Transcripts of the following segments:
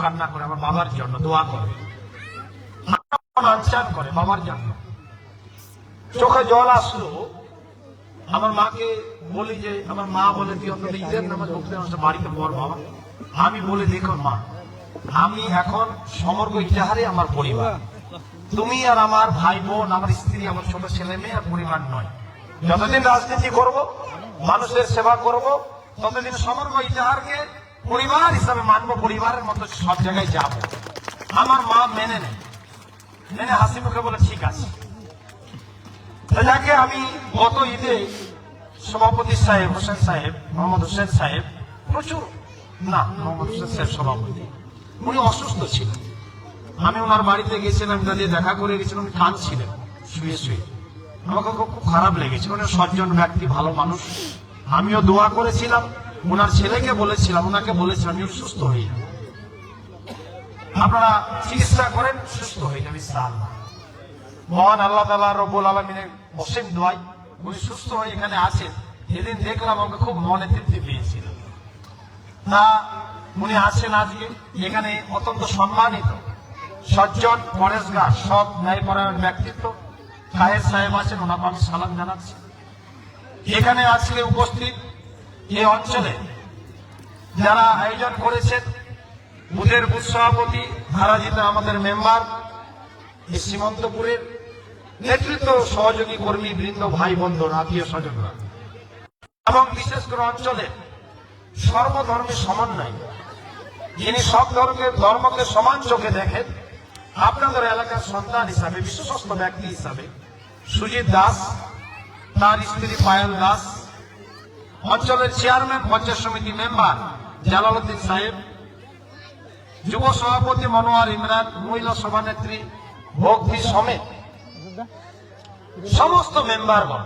কান্না করে আমার বাবার জন্য দোয়া করে, আনচান করে বাবার জন্য। চোখে জল আসলো। আমার মাকে বলি যে, আমার মা বলে তুই অন্তত ঈদের নামাজ বাড়িতে পড় বাবা। আমি বলে দেখো মা, আমি এখন সমগ্র ইজাহারে আমার পরিবার, তুমি আর আমার ভাই বোন, আমার স্ত্রী, আমার ছোট ছেলে মেয়ে আর পরিবার নয়। যতদিন রাজনীতি করব, মানুষের সেবা করব, ততদিন সমগ্র ইজাহারকে পরিবার হিসাবে মানব, পরিবারের মতো সব জায়গায় যাব। আমার মা মেনে নেয়, মেনে হাসি মুখে বলে ঠিক আছে। যাকে আমি গত ঈদে সভাপতি সাহেব হোসেন সাহেব, মোহাম্মদ হোসেন সাহেব, প্রচুর না মোহাম্মদ হোসেন সাহেব সভাপতি, উনি অসুস্থ ছিলেন। আমি ওনার বাড়িতে গেছিলাম, দাঁড়িয়ে দেখা করে গেছিলাম, উনি কাঁদছিলেন শুয়ে শুয়ে। আমাকে খুব খারাপ লেগেছিল। উনি সজ্জন ব্যক্তি, ভালো মানুষ। আমিও দোয়া করেছিলাম, ওনার ছেলেকে বলেছিলাম, ওনাকে বলেছিলাম আমি সুস্থ হয়ে যান, আপনারা চিকিৎসা করেন, সুস্থ হয়ে যান ইনশাআল্লাহ। মহান আল্লাহ তাআলা রব্বুল আলামিনের অসীম দোয়ায় উনি সুস্থ হয়ে এখানে আছেন। যেদিন দেখলাম আমাকে খুব মনে তৃপ্তি পেয়েছিল। না, উনি আছেন আজকে এখানে অত্যন্ত সম্মানিত, সজ্জন, পরেশগার, সৎ, ন্যায়পরায়ণ ব্যক্তিত্ব কায়েদ সাহেব আছেন, ওনাকে আমি সালাম জানাচ্ছি। এখানে আজকে উপস্থিত এই অঞ্চলে যারা আয়োজন করেছেন, বুথের বুথ সভাপতি, হারাজিতে আমাদের মেম্বার, এই সীমান্তপুরের নেতৃত্ব, সহযোগী কর্মী বৃন্দ, ভাই বন্ধুরা, আত্মীয় স্বজনরা, এবং বিশেষ করে অঞ্চলে সর্বধর্মের সমন্বয়, যিনি সব ধর্মকে সমান চোখে দেখেন, আপনাদের এলাকার সন্তান হিসাবে, বিশ্বস্ত ব্যক্তি হিসাবে সুজিত দাস, তার স্ত্রী পায়েল দাস, অঞ্চলের চেয়ারম্যান, পঞ্চায়েত সমিতি মেম্বার জালালউদ্দিন সাহেব, যুব সভাপতি মনোয়ার ইমরান, মহিলা সভানেত্রী ভক্তি সমেত সমস্ত মেম্বারগণ,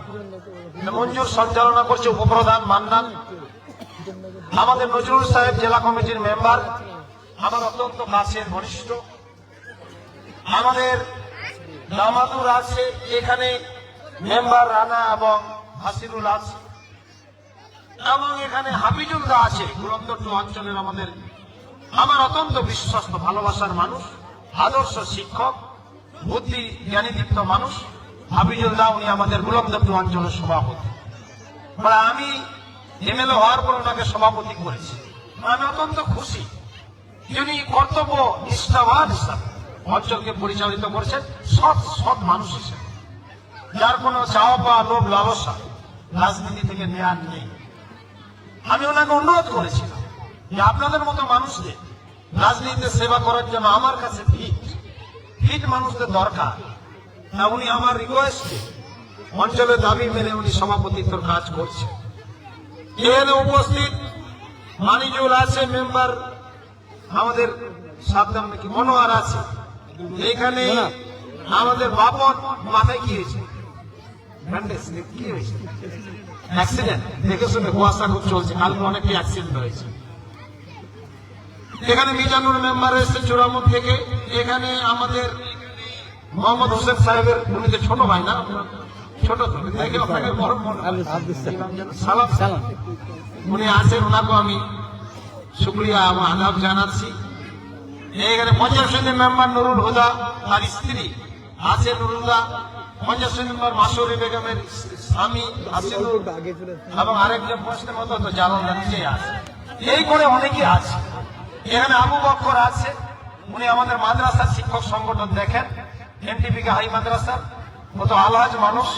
মঞ্জুর সঞ্চালনা করছে উপপ্রধান মান্নান, আমাদের নজরুল সাহেব জেলা কমিটির মেম্বার, আমার অত্যন্ত কাছের ঘনিষ্ঠ, আমাদের নামাতুর আছে এখানে মেম্বার রানা এবং হাসিরুল আছে, এবং এখানে হাফিজুল্লাহ আছে, গুরুত্ব অঞ্চলের আমাদের আমার অত্যন্ত বিশ্বস্ত ভালোবাসার মানুষ, আদর্শ শিক্ষক, বুদ্ধি জ্ঞানীদীপ্ত মানুষ হাফিজুল্লাহ। উনি আমাদের গুলমদপ্তু অঞ্চলের সভাপতি। আমি এমএলএ হওয়ার পর ওনাকে সভাপতি করেছি। আমি অত্যন্ত খুশি, যিনি কর্তব্য নিষ্ঠাবান হিসাবে অঞ্চলকে পরিচালিত করছেন, সৎ মানুষ হিসেবে, যার কোনো চাওয়া পাওয়া, লোভ লালসা রাজনীতি থেকে নেয়ার নেই। আমি ওনাকে অনুরোধ করেছিলাম যে আপনাদের মতো মানুষদের রাজনীতিতে সেবা করার জন্য আমার কাছে ফিট মানুষদের দরকার। উনি আমার রিকোয়েস্টে অঞ্চলের দাবি মেনে উনি সভাপতিত্বর কাজ করছেন। এখানে উপস্থিত মানিজুল আছে মেম্বার, আমাদের সাবধান নাকি মনোয়ার আছে, এখানে আমাদের বাপন, মাথায় কি হয়েছে, কি হয়েছে, অ্যাক্সিডেন্ট, দেখে শুনে, কুয়াশা খুব চলছে, কালকে অনেকই অ্যাক্সিডেন্ট হয়েছে। এখানে মিজানুর মেম্বার এসেছে চূড়ামুখ থেকে। এখানে আমাদের মোহাম্মদ হোসেন সাহেবের, উনি তো ছোট ভাই না, ছোট তো দেখে আপনাকে বড় সালাম, উনি আছেন, ওনাকেও আমি শুক্রিয়া এবং আদাব জানাচ্ছি। এখানে পঞ্চায়েত সমিতির মেম্বার নুরুল হুদা, তার স্ত্রী আছে নুরুল্লাহ, পঞ্চায়েত সমিতির মেম্বার মাসুরি বেগমের স্বামী আছে, এবং আরেকজন প্রশ্নের মতো তো জালালদা নিজেই আছে। এই করে অনেকে আছে। এখানে আবু বকর আছে, উনি আমাদের মাদ্রাসার শিক্ষক সংগঠন দেখেন, এনটিপিকে হাই মাদ্রাসার, ও তো আলহাজ মানুষ,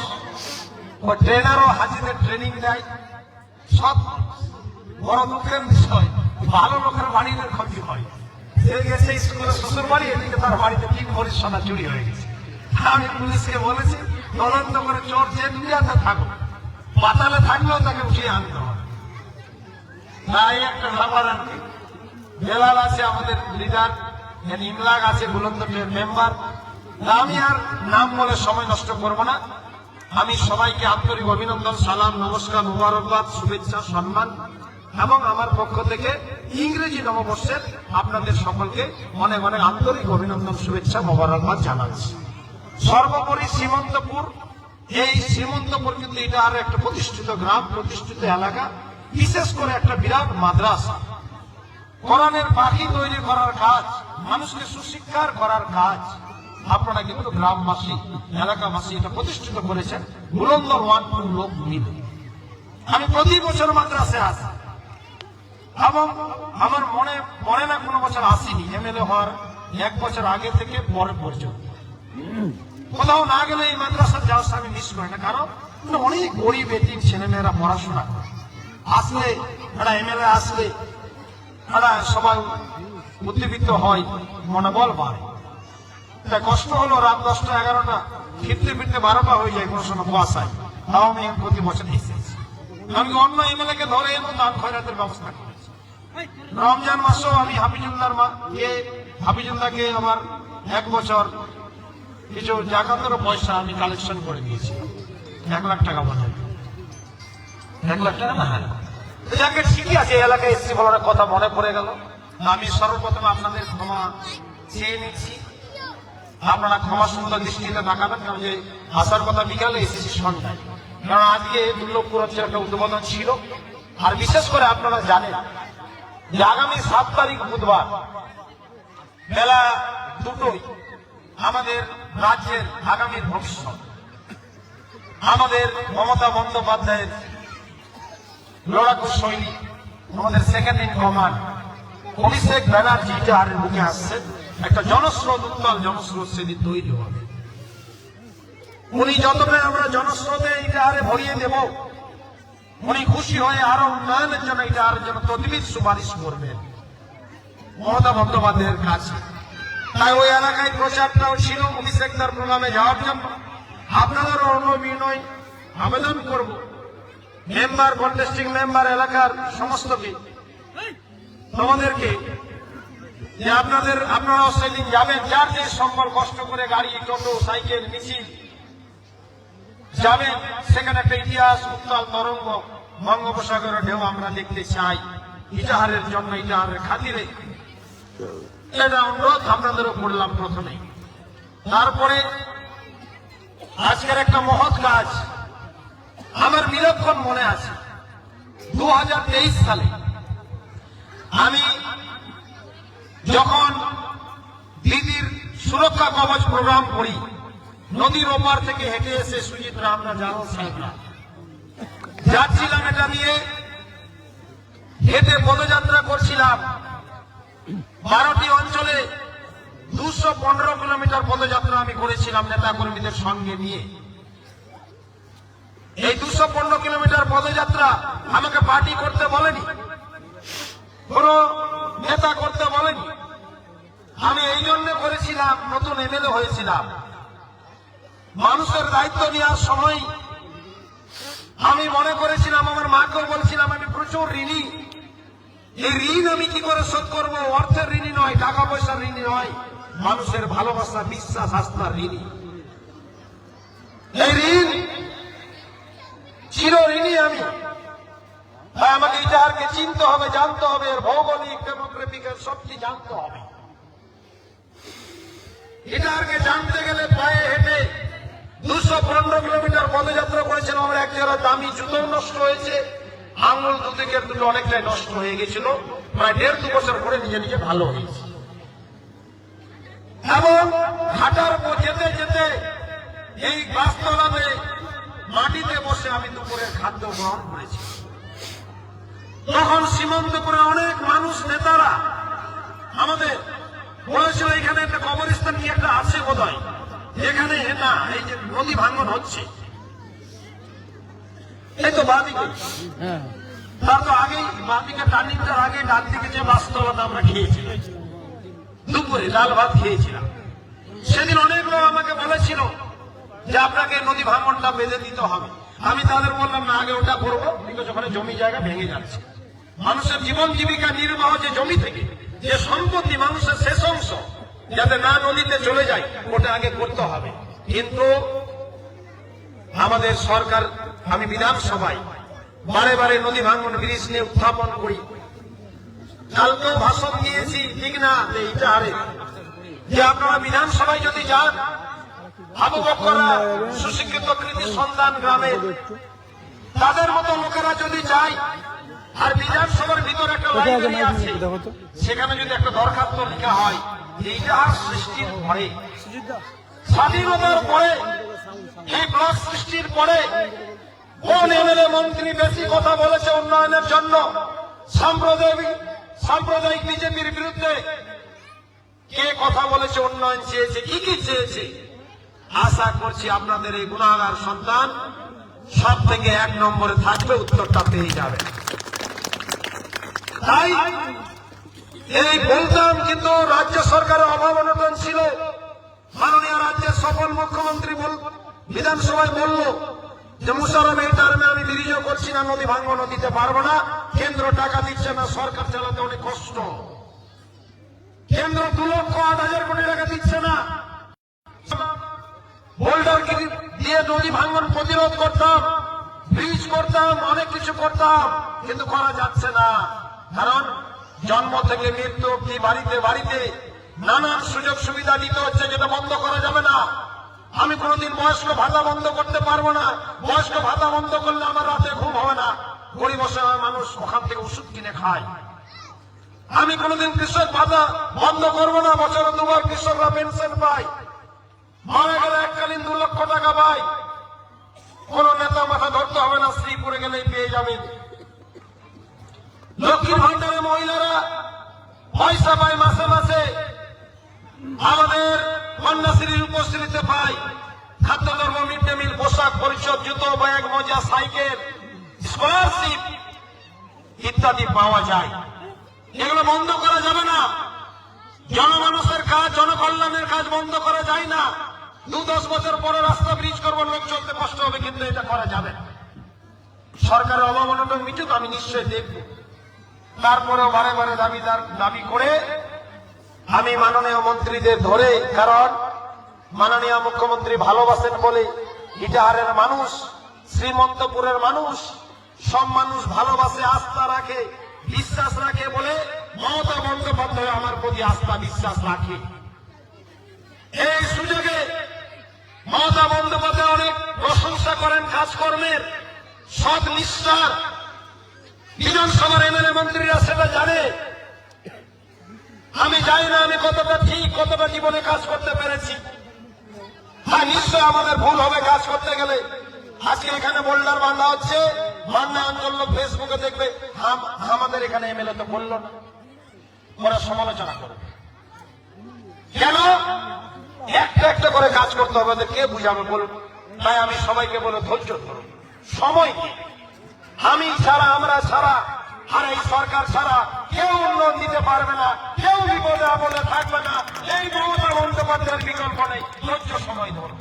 ও ট্রেনারও হাজিদের ট্রেনিং দেয়। সব বড় দুঃখের বিষয়, ভালো লোকের বাড়িতে ক্ষতি হয়। সে গেছে স্কুলে শ্বশুর বাড়ি, এদিকে তার বাড়িতে 3 ভরি সোনা চুরি হয়ে গেছে। আমি পুলিশকে বলেছি তদন্ত করে চোর যে দুনিয়াতে থাকো, পাতালে থাকলেও তাকে উঠিয়ে আনতে হবে। তাই একটা ব্যাপার আর কি। বেলাল আছে আমাদের লিডার, ইমলাক আছে বুলন্দপুরের মেম্বার। আমি আর নাম বলে সময় নষ্ট করব না। আমি সবাইকে আন্তরিক অভিনন্দন, সালাম, নমস্কার, মুবারকবাদ, শুভেচ্ছা, সম্মান, এবং আমার পক্ষ থেকে ইংরেজি নববর্ষের আপনাদের সকলকে অনেক অনেক আন্তরিক অভিনন্দন, শুভেচ্ছা, মুবারকবাদ জানাচ্ছি। সর্বোপরি সীমান্তপুর, এই সীমান্তপুর কিন্তু এটা আর একটা প্রতিষ্ঠিত গ্রাম, প্রতিষ্ঠিত এলাকা, বিশেষ করে একটা বিরাট মাদ্রাসা। কোরআনের পাখি তৈরি করার কাজ, মানুষকে সুশিক্ষার করার কাজ আপনারা কিন্তু গ্রামবাসী, এলাকাবাসী এটা প্রতিষ্ঠিত করেছেন বুলন্দর ওয়ানপুর লোক মিলে। আমি প্রতি বছর মাদ্রাসায় আসি এবং আমার মনে না কোনো বছর আসিনি এমএলএ হওয়ার 1 বছর আগে থেকে পরে পর্যন্ত কোথাও না গেলে এই মাদ্রাসার যাওয়ার আমি মিস করি না। কারণ অনেক গরিব এতিম ছেলেমেয়েরা পড়াশোনা করে, আসলে একটা এমএলএ আসলে একটা সবাই উদ্দীপিত হয়, মনোবল বাড়ে। কষ্ট হলো রাত 10টা 11টা ফিরতে ফিরতে 12টা হয়ে যায় কোনো সময় কুয়াশায়, তাও আমি প্রতি বছর এসেছি। আমি অন্য এমএলএ কে ধরে এনে দান খয়রাতের ব্যবস্থা করেছি। রমজান মাসেও আমি হাফিজুল্লাহকে আমার 1 বছর কিছু জাকাতের পয়সা আমি কালেকশন করে দিয়েছি, 1 লাখ টাকা মনে হয়, 1 লাখ টাকা না। হ্যাঁ যাকে ঠিকই আছে, এলাকায় এসেছি বলার কথা মনে পড়ে গেল। আমি সর্বপ্রথম আপনাদের ক্ষমা চেয়ে নিচ্ছি, আপনারা ক্ষমা সুন্দর দৃষ্টিতে তাকাবেন। কারণ যে আসার কথা বিকালে এসেছি সন্ধ্যায়, কারণ আজকে দুর্লভপুর হচ্ছে একটা উদ্বোধন ছিল। আর বিশেষ করে আপনারা জানেন যে আগামী 7 তারিখ বুধবার বেলা 2টোয় আমাদের রাজ্যের আগামী ভবিষ্যৎ, আমাদের মমতা বন্দ্যোপাধ্যায়ের লড়াকু সৈনিক, আমাদের second in command Abhishek Banerjee ইটাহারের মুখে আসছে। একটা জনস্রোত, উত্তাল জনস্রোত সেদিন তৈরি হবে। উনি যতটা আমরা জনস্রোতে ইটাহারে ভরিয়ে দেব, উনি খুশি হয়ে আরো উন্নয়নের জন্য ইটাহারের জন্য তদবির সুপারিশ করবেন মমতা বন্দ্যোপাধ্যায়ের কাছে। তাই ওই এলাকায় প্রচারটাও ছিল অভিষেক তার প্রোগ্রামে যাওয়ার জন্য। আপনাদেরও অনুবিনয় আবেদন করব, মেম্বার, কন্টেস্টিং মেম্বার, এলাকার সমস্তকে, তোমাদেরকে যে আপনারাও সেদিন যাবেন, যার যে সম্বল কষ্ট করে গাড়ি, টোটো, সাইকেল, মিছিল যাবেন, সেখানে একটা ইতিহাস, উত্তাল তরঙ্গ, বঙ্গোপসাগরের ঢেউ আমরা দেখতে চাই ইটাহারের জন্য, ইটাহারের খাতিরে। এটা অনুরোধ আপনাদেরও করলাম প্রথমে। তারপরে আজকের একটা মহৎ কাজ আমার বিলক্ষণ মনে আছে। 2023 সালে আমি যখন দিদির সুরক্ষা কবচ প্রোগ্রাম করি, নদীর ওপার থেকে হেঁটে এসে সুজিতরা, আমরা জানো সাহেবরা যাচ্ছিলাম, এটা দিয়ে হেঁটে পদযাত্রা করছিলাম। 12টি অঞ্চলে 215 কিলোমিটার পদযাত্রা আমি করেছিলাম নেতা কর্মীদের সঙ্গে নিয়ে। এই 215 কিলোমিটার পদযাত্রা আমাকে পার্টি করতে বলেনি, কোন নেতা করতে বলেনি। আমি এই জন্য করেছিলাম, নতুন এমএলএ হয়েছিলাম, মানুষের দায়িত্ব নেওয়ার সময় আমি মনে করেছিলাম, আমার মাকেও বলছিলাম আমি প্রচুর ঋণী। এই ঋণ আমি কি করে শোধ করবো? অর্থের ঋণী নয়, টাকা পয়সার ঋণী নয়, মানুষের ভালোবাসা, বিশ্বাস, আস্থার ঋণী। এই ঋণ চির ঋণী আমি। তাই আমাকে ইটাহারকে চিনতে হবে, জানতে হবে, এর ভৌগোলিক, ডেমোগ্রাফিকের সবটি জানতে হবে। ইটাহারকে জানতে গেলে পায়ে হেঁটে 215 কিলোমিটার পদযাত্রা করেছিলাম। আমার এক জোড়া দামি জুতো নষ্ট হয়েছে, আঙুল দুদিকের দুটো অনেকটাই নষ্ট হয়ে গেছিল। প্রায় 1.5-2 বছর পরে নিজে নিজে ভালো হয়েছে। এবং হাঁটার পর যেতে যেতে এই গাছতলাতে মাটিতে বসে আমি দুপুরের খাদ্য গ্রহণ করেছি। তখন সীমান্তপুরে অনেক মানুষ, নেতারা আমাদের বলেছিল এখানে একটা কবরস্থান কি একটা আছে বোধহয়, এখানে না, এই যে নদী ভাঙন হচ্ছে, এই তো বাঁদিকে, তার তো আগেই বাঁদিকে টার্নিংটার আগে ডান দিকে যে বাসতলাটা আমরা খেয়েছিলাম, দুপুরে ডাল ভাত খেয়েছিলাম। সেদিন অনেক লোক আমাকে বলেছিল যে আপনাকে নদী ভাঙনটা বেঁধে দিতে হবে। আমি তাদের বললাম না, আগে ওটা করবো, বিকজ ওখানে জমি জায়গা ভেঙে যাচ্ছে। মানুষের জীবন জীবিকা নির্বাহ যে জমি থেকে, যে সম্পত্তি, মানুষের শেষ অংশ যাতে না নদীতে চলে যায়, ওটা আগে করতে হবে। কিন্তু আমাদের সরকার, আমি বিধানসভায় বারে বারে নদী ভাঙন ব্রিজ নিয়ে উত্থাপন করি, কালকেও ভাষণ দিয়েছি, ঠিক না, ইটাহারে যে আপনারা বিধানসভায় যদি যান, আবু বকররা, সুশিক্ষিত কৃতি সন্তান গ্রামে, তাদের মতো লোকেরা যদি যায়, আর বিধানসভার ভিতরে একটা লাইব্রেরি আছে, সেখানে যদি একটা দরখাস্ত লেখা হয় ইতিহাস সৃষ্টির পরে, স্বাধীনতার পরে, এই ব্লক সৃষ্টির পরে কোন এমএলএ মন্ত্রী বেশি কথা বলেছে উন্নয়নের জন্য, সাম্প্রদায়িক বিজেপির বিরুদ্ধে কে কথা বলেছে, উন্নয়ন চেয়েছে, কি কি চেয়েছে, আশা করছি আপনাদের এই গুণাগার সন্তান সব থেকে 1 নম্বরে থাকবে, উত্তরটা পেয়ে যাবে। তাই এই বলতাম, কিন্তু রাজ্য সরকারের অভাব অনটন ছিল। মাননীয় রাজ্যের সফল মুখ্যমন্ত্রী বিধানসভায় বলল যে মুশারফ এই টার্মে আমি বিরোধিতা করছি না, নদী ভাঙ্গনও দিতে পারবো না, কেন্দ্র টাকা দিচ্ছে না, সরকার চালাতে অনেক কষ্ট, কেন্দ্র 2,08,000 কোটি টাকা দিচ্ছে না। বোল্ডার দিয়ে নদী ভাঙ্গন প্রতিরোধ করতাম, ব্রিজ করতাম, অনেক কিছু করতাম, কিন্তু করা যাচ্ছে না। কারণ জন্ম থেকে মৃত্যু অব্দি বাড়িতে বাড়িতে নানান সুযোগ সুবিধা দিতে হচ্ছে, যেটা বন্ধ করা যাবে না। আমি কোনোদিন বয়স্ক ভাতা বন্ধ করতে পারবো না, বয়স্ক ভাতা বন্ধ করলে আমার রাতে ঘুম হবে না, গরিব অসহায় মানুষ ওখান থেকে ওষুধ কিনে খায়। আমি কোনোদিন কৃষক ভাতা বন্ধ করবো না, বছরে 2 বার কৃষকরা পেনশন পায়, মারা গেলে এককালীন 2 লক্ষ টাকা পায়, কোন নেতা মাথা ধরতে হবে না, শ্রীপুরে গেলেই পেয়ে যাবেন। লক্ষ্মীর ভান্ডারে মহিলারা পয়সা পায় মাসে মাসে, আমাদের কন্যাশ্রীর উপস্থিতিতে পাই, খাদ্যদ্রব্য, মিড ডে মিল, পোশাক পরিচ্ছদ, জুতো, ব্যাগ, মোজা, সাইকেল, স্কলারশিপ ইত্যাদি পাওয়া যায়। এগুলো বন্ধ করা যাবে না। জনমানুষের কাজ, জনকল্যাণের কাজ বন্ধ করা যায় না। 2-10 বছর পরে রাস্তা ব্রিজ করবো, লোক চলতে কষ্ট হবে, কিন্তু এটা করা যাবে না। সরকারের অভাব অনটন মিটুক, আমি নিশ্চয়ই দেখব। তারপরেও বারে বারে দাবি করে আমি মাননীয় মন্ত্রীদের ধরে, কারণ মাননীয় মুখ্যমন্ত্রী ভালোবাসেন বলে ইটাহারের মানুষ, শ্রীমন্তপুরের মানুষ, সব মানুষ ভালোবাসে, আস্থা রাখে, বিশ্বাস রাখে বলে মমতা বন্দ্যোপাধ্যায় আমার প্রতি আস্থা বিশ্বাস রাখে। এই সুযোগে মমতা বন্দ্যোপাধ্যায় অনেক প্রশংসা করেন কাজকর্মের, সৎ নিষ্ঠার। বিধানসভার এমএলএ মন্ত্রীরা সেটা জানে। আমি জানি না আমি কতটা ঠিক, কতটা জীবনে কাজ করতে পেরেছি। হ্যাঁ, নিশ্চয় আমাদের ভুল হবে কাজ করতে গেলে। আজকে এখানে বোল্ডার বাঁধা হচ্ছে, মান্না অঞ্চল লোক ফেসবুকে দেখবে আমাদের এখানে এমএলএ তো বললো না, ওরা সমালোচনা করবে। কেন? একটা একটা করে কাজ করতে হবে, ওদের কে বুঝাবে বলুন? তাই আমি সবাইকে বলে ধৈর্য ধরুন, সময় কি, আমি ছাড়া, আমরা ছাড়া, আর এই সরকার ছাড়া কেউ উন্নয়ন দিতে পারবে না, কেউ বিপদে আপদে থাকবে না। এই মমতা বন্দ্যোপাধ্যায়ের বিকল্প নেই, ধৈর্য সময় ধরুন।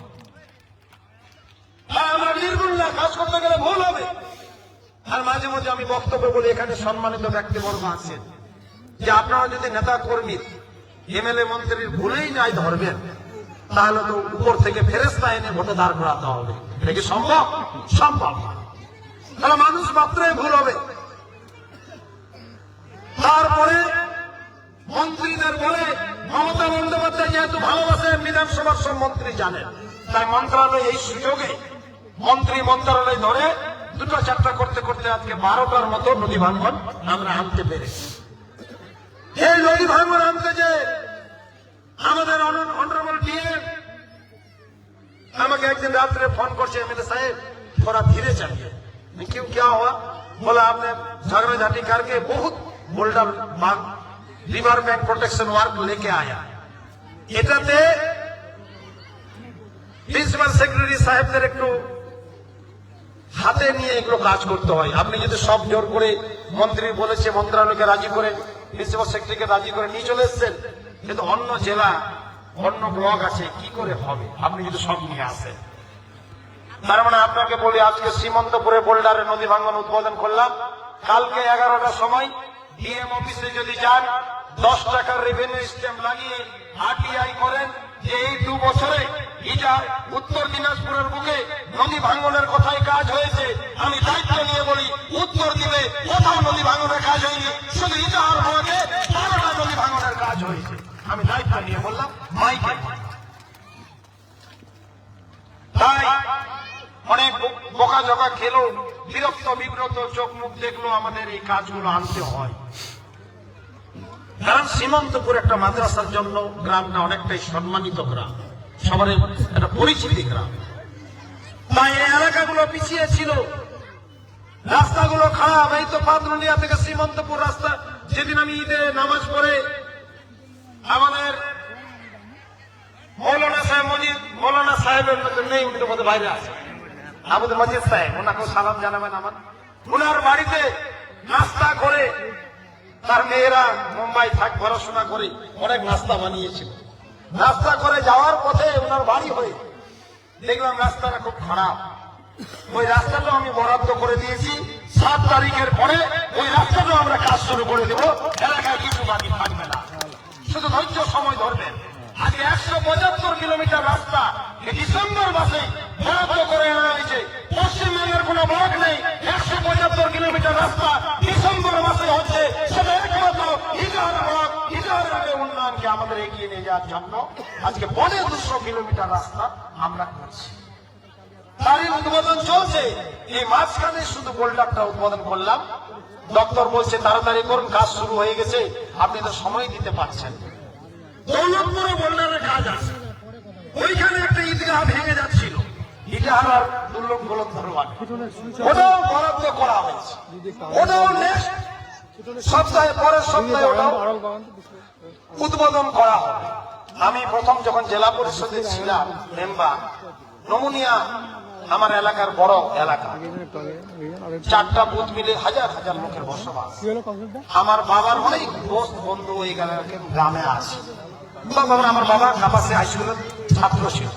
আমরা নির্ভুল না, কাজ করতে গেলে ভুল হবে। আর মাঝে মাঝে আমি বক্তব্য বলি, এখানে সম্মানিত ব্যক্তিবর্গ আছেন, যে আপনারা যদি নেতা কর্মী, এমএলএ মন্ত্রীর ভুলেই নাই ধরবেন, তাহলে তো উপর থেকে ফেরেশতা এনে ভোটে দাঁড় করাতে হবে। এটা কি সম্ভব? সম্ভব না। তাহলে মানুষ মাত্রই ভুল হবে। তারপরে মন্ত্রীদের বলে মমতা বন্দ্যোপাধ্যায় যেহেতু ভালোবাসেন, বিধানসভার সব মন্ত্রী জানেন, তাই মন্ত্রণালয় এই সুযোগে মন্ত্রী মন্ত্রণালয় ধরে 2টা-4টা করতে করতে আজকে 12টার মতো নদী ভাঙ্গন আমরা আনতে পেরেছি। এই নদী ভাঙ্গন আনতে যে আমাদের অনারেবল ডিএম আমাকে একদিন রাত্রে ফোন করছে, এমএলএ साहब थोड़ा धीरे चलिए। क्यों, क्या हुआ? बोला आपने झगड़ा झाटी करके बहुत boulder river bank protection work लेके आया। এটাতে প্রিন্সিপাল সেক্রেটারি সাহেবদের একটু হাতে নিয়ে এগুলো কাজ করতে হয়। আপনি যদি সব জোর করে মন্ত্রী বলেছে মন্ত্রণালয়কে রাজি করে, প্রিন্সিপাল সেক্রেটারিকে রাজি করে নিয়ে চলে এসছেন, কিন্তু অন্য জেলা, অন্য ব্লক আছে, কি করে হবে আপনি যদি সব নিয়ে আসেন? তার মানে আপনাকে বলি, আজকে শ্রীমন্তপুরে বোল্ডারে নদী ভাঙ্গন উদ্বোধন করলাম, কালকে 11টার সময় ডিএম অফিসে যদি যান, 10 টাকার রেভিনিউ স্ট্যাম্প লাগিয়ে আরটিআই করেন যে এই 2 বছরে এটা উত্তর দিনাজপুরের বুকে নদী ভাঙ্গনের কথাই কাজ হয়েছে। আমি দায়িত্ব নিয়ে বলি, উত্তর দিবে কোথাও নদী ভাঙ্গনের কাজ হয়নি, শুধু ইটাহার ব্লকে 12টা নদী ভাঙ্গনের কাজ হয়েছে। আমি দায়িত্ব নিয়ে বললাম মাইকে। তাই অনেক বোকা জোকা খেলো, বিরক্ত বিব্রত চোখ মুখ দেখলো আমাদের এই কাজগুলো আনতে হয়। কারণ সীমান্তপুর একটা মাদ্রাসার জন্য গ্রামটা অনেকটাই সম্মানিত গ্রাম, সবার একটা পরিচিতি গ্রাম। তাই এই এলাকাগুলো পিছিয়ে ছিল, রাস্তাগুলো খারাপ। এই তো পাতরুলিয়া থেকে সীমান্তপুর রাস্তা, যেদিন আমি ঈদে নামাজ পড়ে আমাদের মৌলানা সাহেবের নেই, উনি তো বোধহয় বাইরে আছে, আবুদুল মজিদ সাহেব, ওনাকেও সালাম জানাবেন আমার। ওনার বাড়িতে নাস্তা করে তার মেয়েরা মুম্বাই থাক পড়াশোনা করে অনেক নাস্তা বানিয়েছিল। নাস্তা করে যাওয়ার পথে ওনার বাড়ি হয়ে দেখলাম রাস্তাটা খুব খারাপ। ওই রাস্তাটা আমি বরাদ্দ করে দিয়েছি, 7 তারিখের পরে ওই রাস্তাটা আমরা কাজ শুরু করে দেব। এলাকায় কিছু বাকি থাকবে না, শুধু ধৈর্য সময় ধরবেন। আজ 175 কিলোমিটার রাস্তা ডিসেম্বর মাসে বরাদ্দ করে আনা হয়েছে। পশ্চিমবঙ্গের কোন ব্লক নেই 175 কিলোমিটার রাস্তা ডিসেম্বর মাসে হচ্ছে। সেটা একমাত্র ইটাহার ব্লক। ইটাহারের আগে উন্নয়নকে আমাদের এগিয়ে নিয়ে যাওয়ার জন্য আজকে 200 কিলোমিটার রাস্তা আমরা করছি, তারই উদ্বোধন চলছে। এই মাঝখানে শুধু বোল্ডারটা উদ্বোধন করলাম। দপ্তর বলছে তাড়াতাড়ি করুন, কাজ শুরু হয়ে গেছে, আপনি তো সময় দিতে পারছেন। দৌলতপুরে বোল্ডারের কাজ আছে, ওইখানে একটা ঈদগাহ ভেঙে যাচ্ছিল, ইটাহার আর দুর্লভ গোলন্ধরবান, ওটাও বরাদ্দ করা হয়েছে। ওটাও নেক্সট সপ্তাহে, পরের সপ্তাহে ওটাও উদ্বোধন করা হবে। আমি প্রথম যখন জেলা পরিষদে ছিলাম মেম্বার, নমুনিয়া আমার এলাকার বড় এলাকা, 4টা বুথ মিলে হাজার হাজার লোকের বসবাস। আমার বাবার অনেক দোস্ত বন্ধু ওই গ্রামে আছে। আমার বাবা কাপাসে হাইস্কুলের ছাত্র ছিল।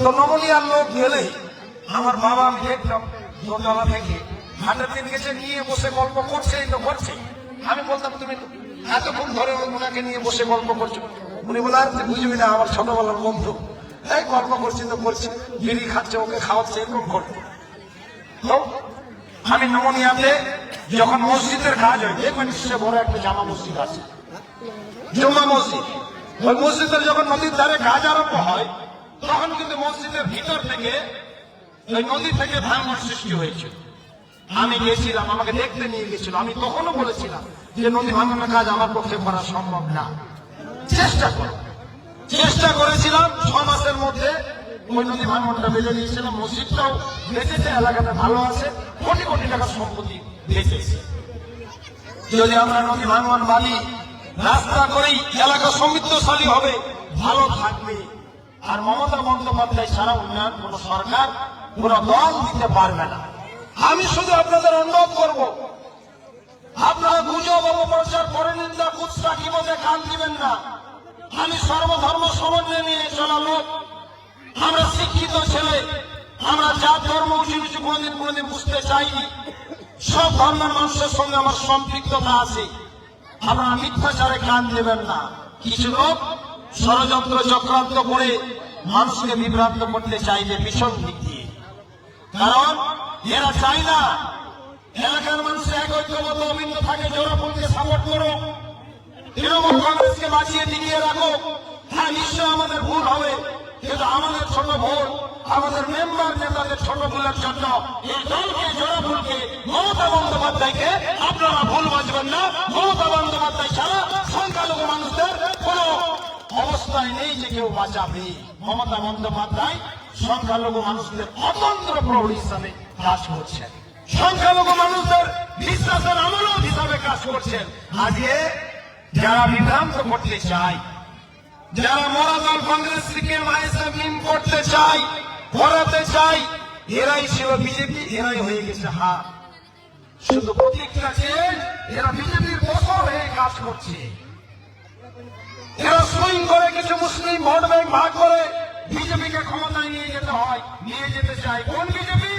তো নমুনিয়ার লোক গেলেই আমার বাবা, আমি দেখলাম দোতলা থেকে হাটের দিন গেছে, নিয়ে বসে গল্প করছে, এই তো করছে। আমি বলতাম তুমি এতক্ষণ ধরে ওনাকে নিয়ে বসে গল্প করছো? উনি বলে আর তুই বুঝবি না, আমার ছোটবেলার বন্ধু, এই গল্প করছি তো করছি, বিড়ি খাচ্ছে, ওকে খাওয়াচ্ছে, এরকম করতো। তো আমি নমুনিয়াতে যখন মসজিদের কাজ হয়, দেখবেন সে বড় একটা জামা মসজিদ আছে, জুম্মা মসজিদ। ওই মসজিদের যখন নদীর ধারে কাজ আরম্ভ হয়, তখন কিন্তু মসজিদের ভিতর থেকে ওই নদী থেকে ভাঙন সৃষ্টি হয়েছিল। আমি গেছিলাম, আমাকে দেখতে নিয়ে গেছিল। আমি তখনও বলেছিলাম যে নদী ভাঙানোর কাজ আমার পক্ষে করা সম্ভব না, চেষ্টা করেছিলাম। 6 মাসের মধ্যে ওই নদী ভাঙনটা বেঁধে দিয়েছিলাম। মসজিদটাও বেঁচেছে, এলাকাটা ভালো আছে, কোটি কোটি টাকার সম্পত্তি বেঁচেছে। যদি আমরা নদী ভাঙন বালি রাস্তা করেই এলাকা সমৃদ্ধশালী হবে, ভালো থাকবে। আর মমতা বন্দ্যোপাধ্যায় ছাড়া উন্নয়ন কোন সরকার, কোন দল দিতে পারবে না। আমি শুধু আপনাদের অনুরোধ করব, আপনারা গুজব অপপ্রচার করে নিন্দা কুৎসা কি বলে কান দিবেন না। আমি সর্বধর্ম সমন্বয় নিয়ে চলা লোক, আমরা শিক্ষিত ছেলে, আমরা জাত ধর্ম উঁচু নিচু কোনদিন বুঝতে চাইনি। সব ধর্মের মানুষের সঙ্গে আমার সম্পৃক্ততা আছে। আপনারা মিথ্যাচারে কান দেবেন না। কিছু লোক ষড়যন্ত্র চক্রান্ত করে মানুষকে বিভ্রান্ত করতে চাইবে ভীষণ দিক দিয়ে, কারণ এরা চায় না এলাকার মানুষ এক ঐক্যবদ্ধ অভিন্ন থাকে। জোড়াফুলকে সাপোর্ট করো, তৃণমূল কংগ্রেসকে বাঁচিয়ে টিকিয়ে রাখো। হ্যাঁ, নিশ্চয় আমাদের ভুল হবে, কিন্তু আমাদের ছোট ভুল, আমাদের মেম্বার নেতাদের ছোট ভুলের জন্য এই দলকে, জোড়াফুলকে, মমতা বন্দ্যোপাধ্যায়কে আপনারা ভুল বাঁচবেন না। মমতা বন্দ্যোপাধ্যায় ছাড়া সংখ্যালঘু মানুষদের কোন অবস্থায় নেই যে কেউ বাঁচাবে। মমতা বন্দ্যোপাধ্যায় সংখ্যালঘু মানুষদের অতন্ত্র প্রহরী হিসাবে কাজ করছেন, সংখ্যালঘু মানুষদের বিশ্বাসের আমানত হিসাবে কাজ করছেন। আজকে যারা বিভ্রান্ত করতে চায়, যারা মরা দল কংগ্রেসকে মাইসিম করতে চায়, ঘোরাতে চায়, এরাই ছিল বিজেপি, এরাই হয়ে গেছে হার। শুধু প্রতীকটা চেঞ্জ, এরা বিজেপির বছর হয়ে কাজ করছে। এরা সুইং করে কিছু মুসলিম ভোট ব্যাংক ভাগ করে বিজেপিকে ক্ষমতায় নিয়ে যেতে হয়, নিয়ে যেতে চায়। কোন বিজেপি?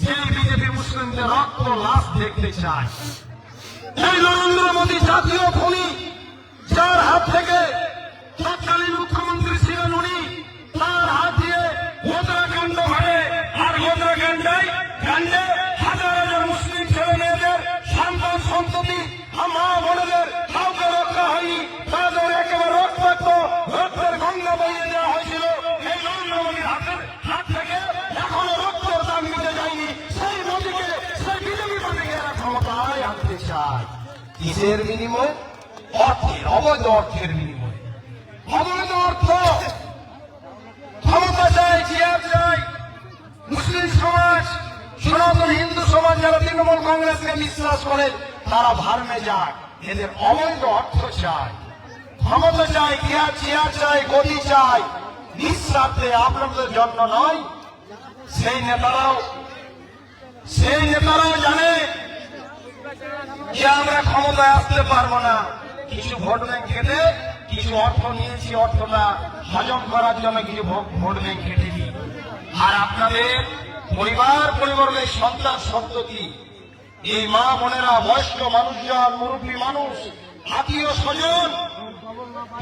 যে বিজেপি মুসলিমদের রক্ত লাশ দেখতে চায়। এই নরেন্দ্র মোদী জাতীয় খুনি, যার হাত থেকে তৎকালীন মুখ্যমন্ত্রী ছিলেন উনি, তার হাত দিয়ে গোদরাকাণ্ড ঘটে। আর গোদরাকাণ্ডে হাজার হাজার মুসলিম ছেলে মেয়েদের সন্তান সন্ততি, মা বোনেদের কাউকে রক্ষা হয়নি। তাদের একেবারে রক্তের গঙ্গা বইয়ে দেওয়া হয়েছিল। এই নরেন্দ্র মোদীর হাত থেকে এখনো রক্তের দাম মিটে যায়নি। সেই মোদী কিসের বিনিময়ে? অর্থের, অবৈধ অর্থের বিনিময়ে। অবৈধ অর্থ, ক্ষমতা চাই, চেয়ার চাই। মুসলিম সমাজ, সনাতন হিন্দু সমাজ যারা তৃণমূল কংগ্রেসকে বিশ্বাস করে তারা ভারমে যায়। এদের অবৈধ অর্থ চাই, ক্ষমতা চাই, চেয়ার চাই, গদি চাই, নিঃস্বার্থে, আপনাদের জন্য নয়। সেই নেতারাও জানে যে আমরা ক্ষমতায় আসতে পারবো না। কিছু ভোট ব্যাংক কেটে কিছু অর্থ নিয়েছি, অর্থটা হজম করার জন্য কিছু ভোট ব্যাংক কেটে দিই। আর আপনাদের পরিবারের সন্তান সন্ততি, এই মা বোনেরা, বয়স্ক মানুষজন, মুরব্বী মানুষ, আত্মীয় স্বজন,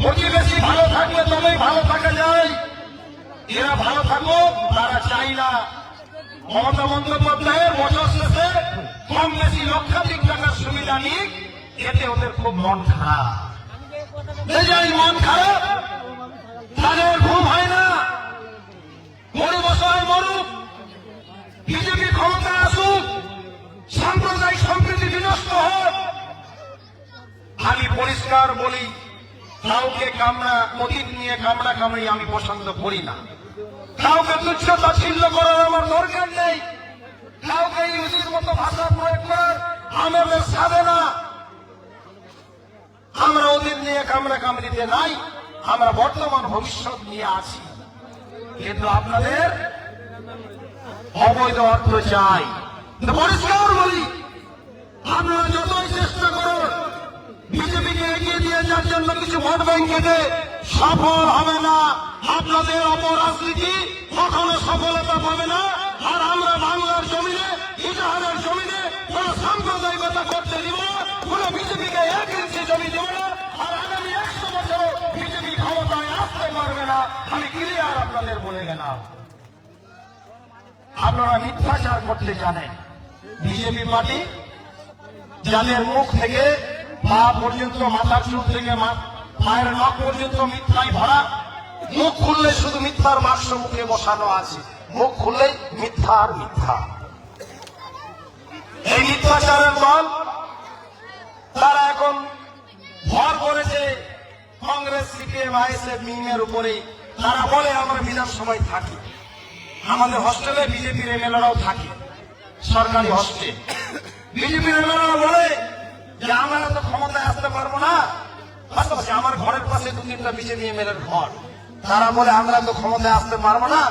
প্রতিবেশী ভালো থাকলে তবেই ভালো থাকা যায়। এরা ভালো থাকুক তারা চাই না। মমতা বন্দ্যোপাধ্যায়ের বছর শেষে কম বেশি লক্ষাধিক টাকার সুবিধা নিক, এতে ওদের খুব মন খারাপ। মন খারাপ, তাদের ঘুম হয় না। মরু বসায় মরুক, বিজেপি ক্ষমতা আসুক, সাম্প্রদায়িক সম্প্রীতি বিনষ্ট হোক। আমি পরিষ্কার বলি, কাউকে অতীত নিয়ে কামড়া কামড়ি আমি পছন্দ করি না। কাউকে তুচ্ছ তাচ্ছিল্য করার আমার দরকার নেই। কাউকে ইংরেজির মতো ভাষা প্রয়োগ করার আমাদের সাধে না। আমরা অতীত নিয়ে কামড়া কামড়িতে নাই, আমরা বর্তমান ভবিষ্যৎ নিয়ে আছি। কিন্তু আপনাদের অবৈধ অর্থ চাই। পরিষ্কার বলি, আপনারা যতই চেষ্টা করুন বিজেপিকে এগিয়ে দিয়ে যাওয়ার জন্য কিছু ভোট ব্যাংক কেটে, সফল হবে না। আপনাদের অপরাজনীতি কখনো সফলতা পাবে না। আর আমরা বাংলার জমিনে, ইটাহারের জমিনে কোন সাম্প্রদায়িকতা করতে দিব না, কোন বিজেপিকে 1 ইঞ্চি জমি দেব না। আর আগামী 100 বছর বিজেপি ক্ষমতায় আসতে পারবে না, আমি ক্লিয়ার আপনাদের বলে গেলাম। আপনারা মিথ্যাচার করতে জানেন। বিজেপি পার্টি যাদের মুখ থেকে পা পর্যন্ত, মাথার চুল থেকে পায়ের নখ পর্যন্ত মিথ্যায় ভরা, মুখ খুললে শুধু মিথ্যার বাক্স মুখে বসানো আছে, মুখ খুললেই মিথ্যা আর মিথ্যা। এই মিথ্যাচারের দল তারা এখন ভর করেছে কংগ্রেস, সিপিএম, আইএসএফ, মিমের উপরে। তারা বলে আমরা বিধানসভায় থাকি, আমাদের হোস্টেলে বিজেপির এমএলএরাও থাকে, সরকারি হোস্টেল। বিজেপির এমএলএরা বলে যে আমরা তো ক্ষমতায় আসতে পারবো না। পাশাপাশি আমার ঘরের পাশে 2-3টা বিজেপি এমএলএর ঘর। তারা বলে আমরা তো ক্ষমতায় আসতে পারবো না,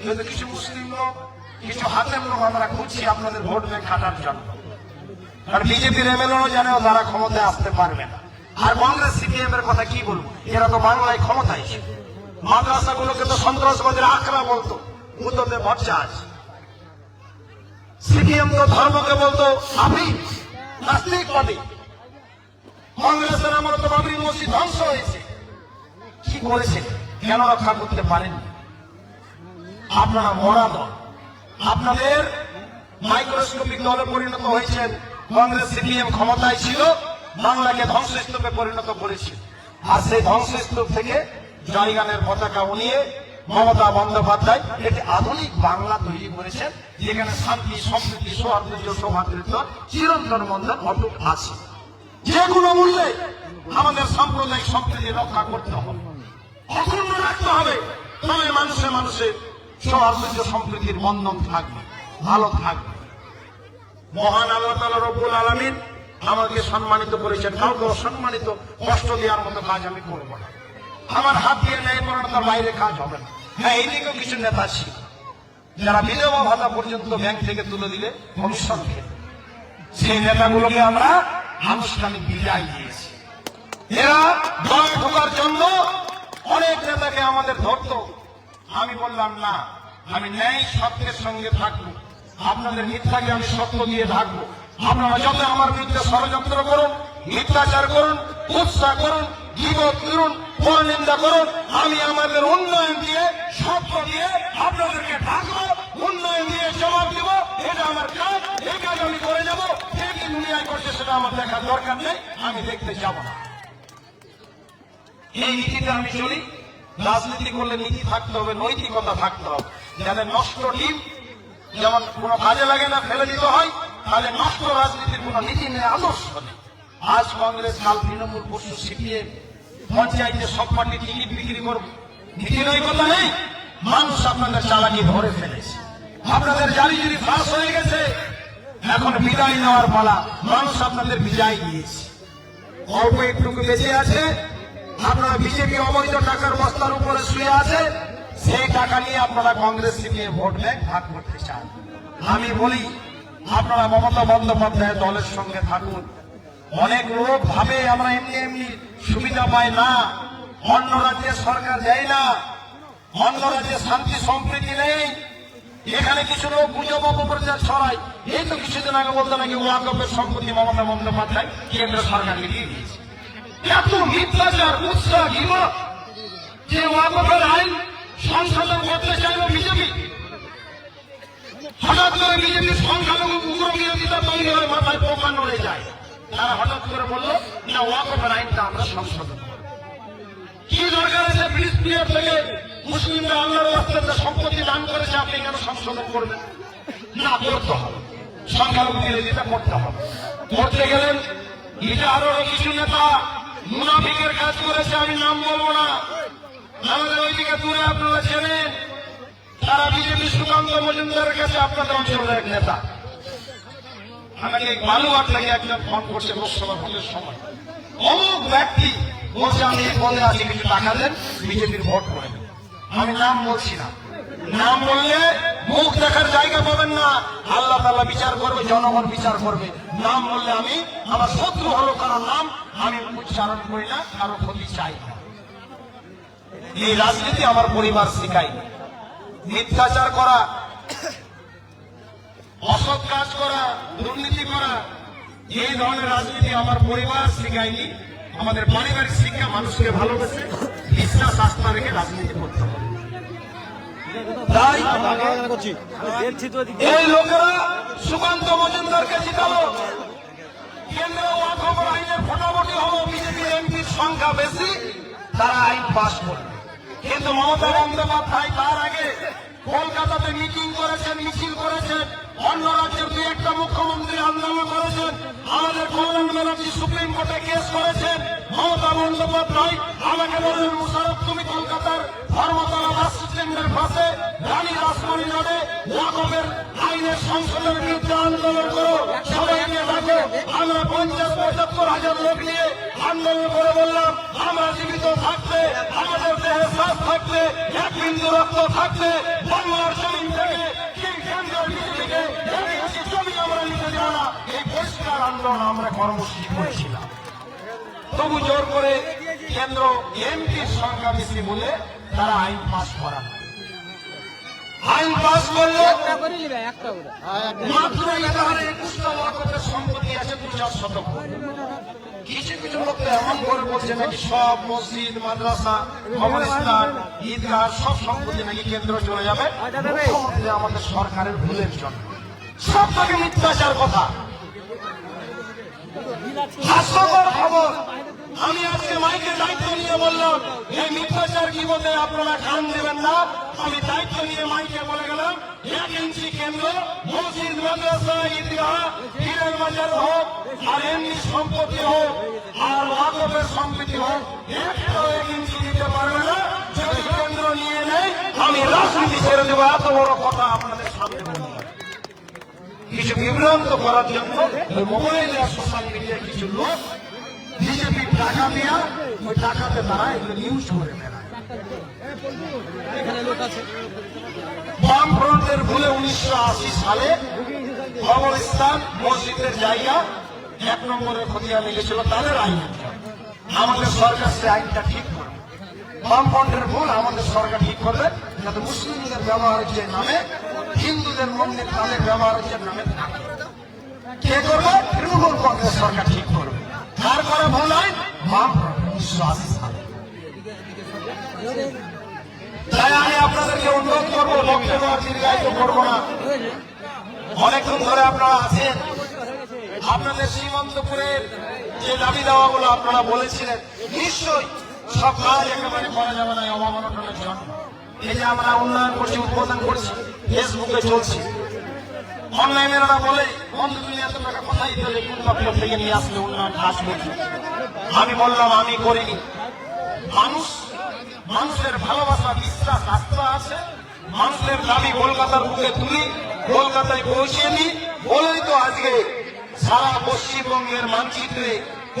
কিন্তু কিছু মুসলিম লোক, কিছু হাতের লোক আমরা খুঁজছি আপনাদের ভোট ব্যাংক কাটার জন্য। আর বিজেপির এমএলএও জানে তারা ক্ষমতায় আসতে পারবে না। আর কংগ্রেস, সিপিএম এর কথা কি বলবো, এরা তো বাংলায় ক্ষমতায়। মাদ্রাসাগুলোকে তো সন্ত্রাসবাদের আখড়া বলতো, বুদ্ধতে ভট্টাচ। সিপিএম তো ধর্মকে বলতো আপনি নাস্তিকবাদী। কংগ্রেসের আমার তো বাবরি মসজিদ ধ্বংস হয়েছে। কি করেছে, কেন রক্ষা করতে পারেননি? আপনারা মরা দল, আপনাদের মাইক্রোস্কোপিক দলে পরিণত হয়েছেন। কংগ্রেস, সিপিএম ক্ষমতায় ছিল, বাংলাকে ধ্বংসস্তূপে পরিণত করেছে। আর সেই ধ্বংসস্তূপ থেকে জয়গানের পতাকা উনিয়ে মমতা বন্দ্যোপাধ্যায় একটি আধুনিক বাংলা তৈরি করেছেন, যেখানে শান্তি, সম্প্রীতি, সৌহার্দ্য, সৌভাতৃত্ব চিরন্তন বন্ধন অটুট আছে। যে কোনো মূল্যে আমাদের সাম্প্রদায়িক সম্প্রীতি রক্ষা করতে হবে, অক্ষুণ্ণ রাখতে হবে। তবে মানুষের সৌহার্দ্য, সম্প্রীতির বন্ধন থাকবে, ভালো থাকবে। মহান আল্লাহ তাআলা রব্বুল আলামিন আমাকে সম্মানিত করেছেন, কাউকে অসম্মানিত, কষ্ট দেওয়ার মতো কাজ আমি করবো না। আমার হাত দিয়ে ন্যায় পরায়ণতার বাইরে কাজ হবে না। হ্যাঁ, এইদিকেও কিছু নেতা ছিল যারা বিধবা ভাতা পর্যন্ত ব্যাংক থেকে তুলে দিলে কমিশন খেয়ে, সেই নেতাগুলোকে আমরা আনুষ্ঠানিক বিদায় দিয়েছি। এরা দলে ঢোকার জন্য অনেক নেতাকে আমাদের ধরতো। আমি বললাম না, আমি ন্যায় সত্যের সঙ্গে থাকবো, আপনাদের মিথ্যাকে আমি সত্য দিয়ে ঢাকবো। আপনারা যত আমার বিরুদ্ধে ষড়যন্ত্র করুন, মিথ্যাচার করুন, কুৎসা করুন, গীবত করুন, পরনিন্দা করুন, আমি আমাদের উন্নয়ন দিয়ে, সত্য দিয়ে আপনাদেরকে ঢাকবো, উন্নয়ন দিয়ে জবাব দিব। এটা আমার কাজ, এই কাজ আমি করে যাবো। কে কি দুনিয়ায় করছে সেটা আমার দেখার দরকার নেই, আমি দেখতে যাব না। এই নীতিতে আমি চলি। রাজনীতি করলে নীতি থাকতে হবে, নৈতিকতা থাকতে হবে। যাদের নষ্ট টিম যেমন কোনো কাজে লাগে না, ফেলে দিতে হয়, তাহলে নষ্ট রাজনীতির কোনো নীতি নেই, আদর্শ নেই। আজ কংগ্রেস, কাল তৃণমূল, পরশু সিপিএম, পঞ্চায়েতে সব পার্টি টিকিট বিক্রি করবো, বিক্রির কথা নেই। মানুষ আপনাদের চালাকি ধরে ফেলেছে, আপনাদের জারিজুরি ফাঁস হয়ে গেছে। এখন বিদায় নেওয়ার পালা, মানুষ আপনাদের বিদায় দিয়েছে। অল্প একটুকু বেঁচে আছে, আপনারা বিজেপি অবৈধ টাকার বস্তার উপরে শুয়ে আছে, সেই টাকা নিয়ে আপনারা কংগ্রেস সিপিএম ভোট ব্যাংক ভাগ করতে চান। আমি বলি, আপনারা মমতা বন্দ্যোপাধ্যায়ের দলের সঙ্গে থাকুন। অনেক লোক ভাবে আমরা এমনি এমনি সুবিধা পাই না, অন্য রাজ্যের সরকার দেয় না, অন্য রাজ্যে শান্তি সম্প্রীতি নেই। এখানে কিছু লোক গুজব অপপ্রচার ছড়ায়। এই তো কিছুদিন আগে বলতে নাকি ওয়াকফের সম্পত্তি মমতা বন্দ্যোপাধ্যায় কেন্দ্র সরকারকে দিয়ে দিয়েছে। এত মিথ্যাচার, উৎসাহ গিবত যে ওয়াকফের আইন সংশোধন করতে চাইল বিজেপি। হঠাৎ করে বিজেপির সংখ্যালঘু উগ্র বিরোধিতা তৈরি হয়ে মাথায় পোকা নড়ে যায়। তারা হঠাৎ করে বললো না, ওয়াকফের আইনটা আমরা সংশোধন করব। কি দরকার আছে ব্রিটিশ পিরিয়ড থেকে মুসলিমরা আল্লাহর রাস্তাতে সম্পত্তি দান করেছে, আপনি কেন সংশোধন করবেন? না, করতে হবে, সংখ্যালঘু বিরোধিতা করতে হবে। করতে গেলেন এটা আরো কিছু নেতা মুনাফিকের কাজ করেছে, আমি নাম বলবো না। আমাদের ওইদিকে দূরে আপনারা চেনেন, তারা বিজেপি সুকান্ত মজুমদারের কাছে আপনাদের অঞ্চলের এক নেতা। আমাকে বালুঘাট থেকে একজন ফোন করছে লোকসভা ভোটের সময়, অমুক ব্যক্তি বলছে আমি এই পদে আছি, কিছু টাকা দেন, বিজেপির ভোট করে দেন। আমি নাম বলছি না, নাম বললে মুখ দেখার জায়গা পাবেন না, আল্লাহ তাআলা বিচার করবে, জনগণ বিচার করবে। নাম বললে আমি, আমার শত্রু হলো কারোর নাম, আমি উচ্চারণ করি না, কারো ক্ষতি চাই না। এই রাজনীতি আমার পরিবার শিখায়নি। মিথ্যাচার করা, অসৎ কাজ করা, দুর্নীতি করা, এই ধরনের রাজনীতি আমার পরিবার শিখায়নি। আমাদের পারিবারিক শিক্ষা মানুষকে ভালোবেসে বিশ্বাস আস্থা রেখে রাজনীতি করতে হবে। তাই এই লোকেরা সুকান্ত মজুমদারকে জিতালো, কেন্দ্র ওয়াকফ আইনের ভোটাভুটি হলো, বিজেপির এমপির সংখ্যা বেশি, তারা আইন পাশ করবে। কিন্তু মমতা বন্দ্যোপাধ্যায় তার আগে কলকাতাতে মিটিং করেছেন, মিছিল করেছেন, অন্য রাজ্যের দুই একটা মুখ্যমন্ত্রী আন্দোলন করেছেন, আমাদের কল্যাণ ব্যানার্জি সুপ্রিম কোর্টে কেস করেছেন। মমতা বন্দ্যোপাধ্যায় আমাকে বললেন, মুশারফ তুমি কলকাতার ধর্মতলা বাস স্ট্যান্ডের পাশে রানী রাসমণি রোডে ওয়াকফের আইনের সংশোধনের বিরুদ্ধে আন্দোলন করো, সবাইকে ডাকো। আমরা 50-75 হাজার লোক নিয়ে আন্দোলন করে বললাম, আমরা জীবিত থাকতে, আমাদের দেহে শ্বাস থাকতে, এক বিন্দু রক্ত থাকতে, বাংলার জমিন থেকে কেন্দ্রের বিজেপিকে জমি আমরা নিতে দেব না। এই পরিষ্কার আন্দোলন আমরা কর্মসূচি করেছিলাম। তবু জোর করে কেন্দ্র এমপির সংখ্যা বেশি বলে তারা আইন পাস করান। আইন পাস করলে মাত্র 11-21টা ওয়াকফের সম্পত্তি আছে 2-4 শতক। কিছু কিছু লোক এমন করে বলছে নাকি সব মসজিদ, মাদ্রাসা, কবরস্থান, ঈদগাহ সব সম্পত্তি নাকি কেন্দ্র চলে যাবে মুখ্যমন্ত্রী আমাদের সরকারের ভুলের জন্য। সব থেকে মিথ্যাচার কথা, হাস্যকর খবর। আমি আজকে মাইকের দায়িত্ব নিয়ে বললাম, এই মিথ্যাচার কি বলতে আপনারা কান দেবেন না। আমি দায়িত্ব নিয়ে মাইকে বলে গেলাম, 1 ইঞ্চি কেন্দ্র মসজিদ, মাদ্রাসা, ঈদগাহ, পীরের মাজার হোক, আর এমনি সম্পত্তি হোক, আর ওয়াকফের সম্পত্তি হোক, 1 ইঞ্চি দিতে পারবে না। যদি কেন্দ্র নিয়ে নেয় আমি রাজনীতি ছেড়ে দেবো। এত বড় কথা আপনাদের সামনে বললাম। কিছু বিভ্রান্ত করার জন্য মোবাইল আর সোশ্যাল মিডিয়ায় কিছু লোক বিজেপির টাকা দেওয়া, ওই টাকাতে তারা এগুলো নিউজ করে বেড়ায়। বামফ্রন্টের ভুলে 1980 সালে কবরস্থান, মসজিদের জায়গা 1 নম্বরের খতিয়ান লেগেছিল তাদের আইন। আমাদের সরকার সে আইনটা ঠিক করবে। বামফ্রন্টের ভুল আমাদের সরকার ঠিক করবে, যাতে মুসলিমদের ব্যবহারের নামে হিন্দুদের মন্দির তাদের ব্যবহারের নামে থাকে। কে করবে? তৃণমূল কংগ্রেস সরকার ঠিক করবে। কার করা ভুল আইন? বামফ্রন্ট 1980 সালে। তাই আমি আপনাদেরকে অনুরোধ করবো, বক্তব্য দীর্ঘায়িত করবো না। অনেকক্ষণ ধরে আপনারা আছেন, আপনাদের সীমান্তপুরের যে দাবি দাওয়াগুলো আপনারা বলেছিলেন, নিশ্চয়ই সব কাজ একেবারে করা যাবে না অবমাননার জন্য। এই যে আমরা উন্নয়ন করছি, উদ্বোধন করছি, ফেসবুকে চলছি, অন্যায় মেয়েরা বলে বন্ধু তুমি এত টাকা কোথায় দিলে, কোন দপ্তর থেকে নিয়ে আসলে উন্নয়ন আসবে? আমি বললাম আমি করিনি। মানুষের ভালোবাসা, বিশ্বাস, আস্থা আছে। মানুষের দাবি কলকাতার বুকে তুলি, কলকাতায় পৌঁছে দিই বলেই তো আজকে সারা পশ্চিমবঙ্গের মানচিত্রে,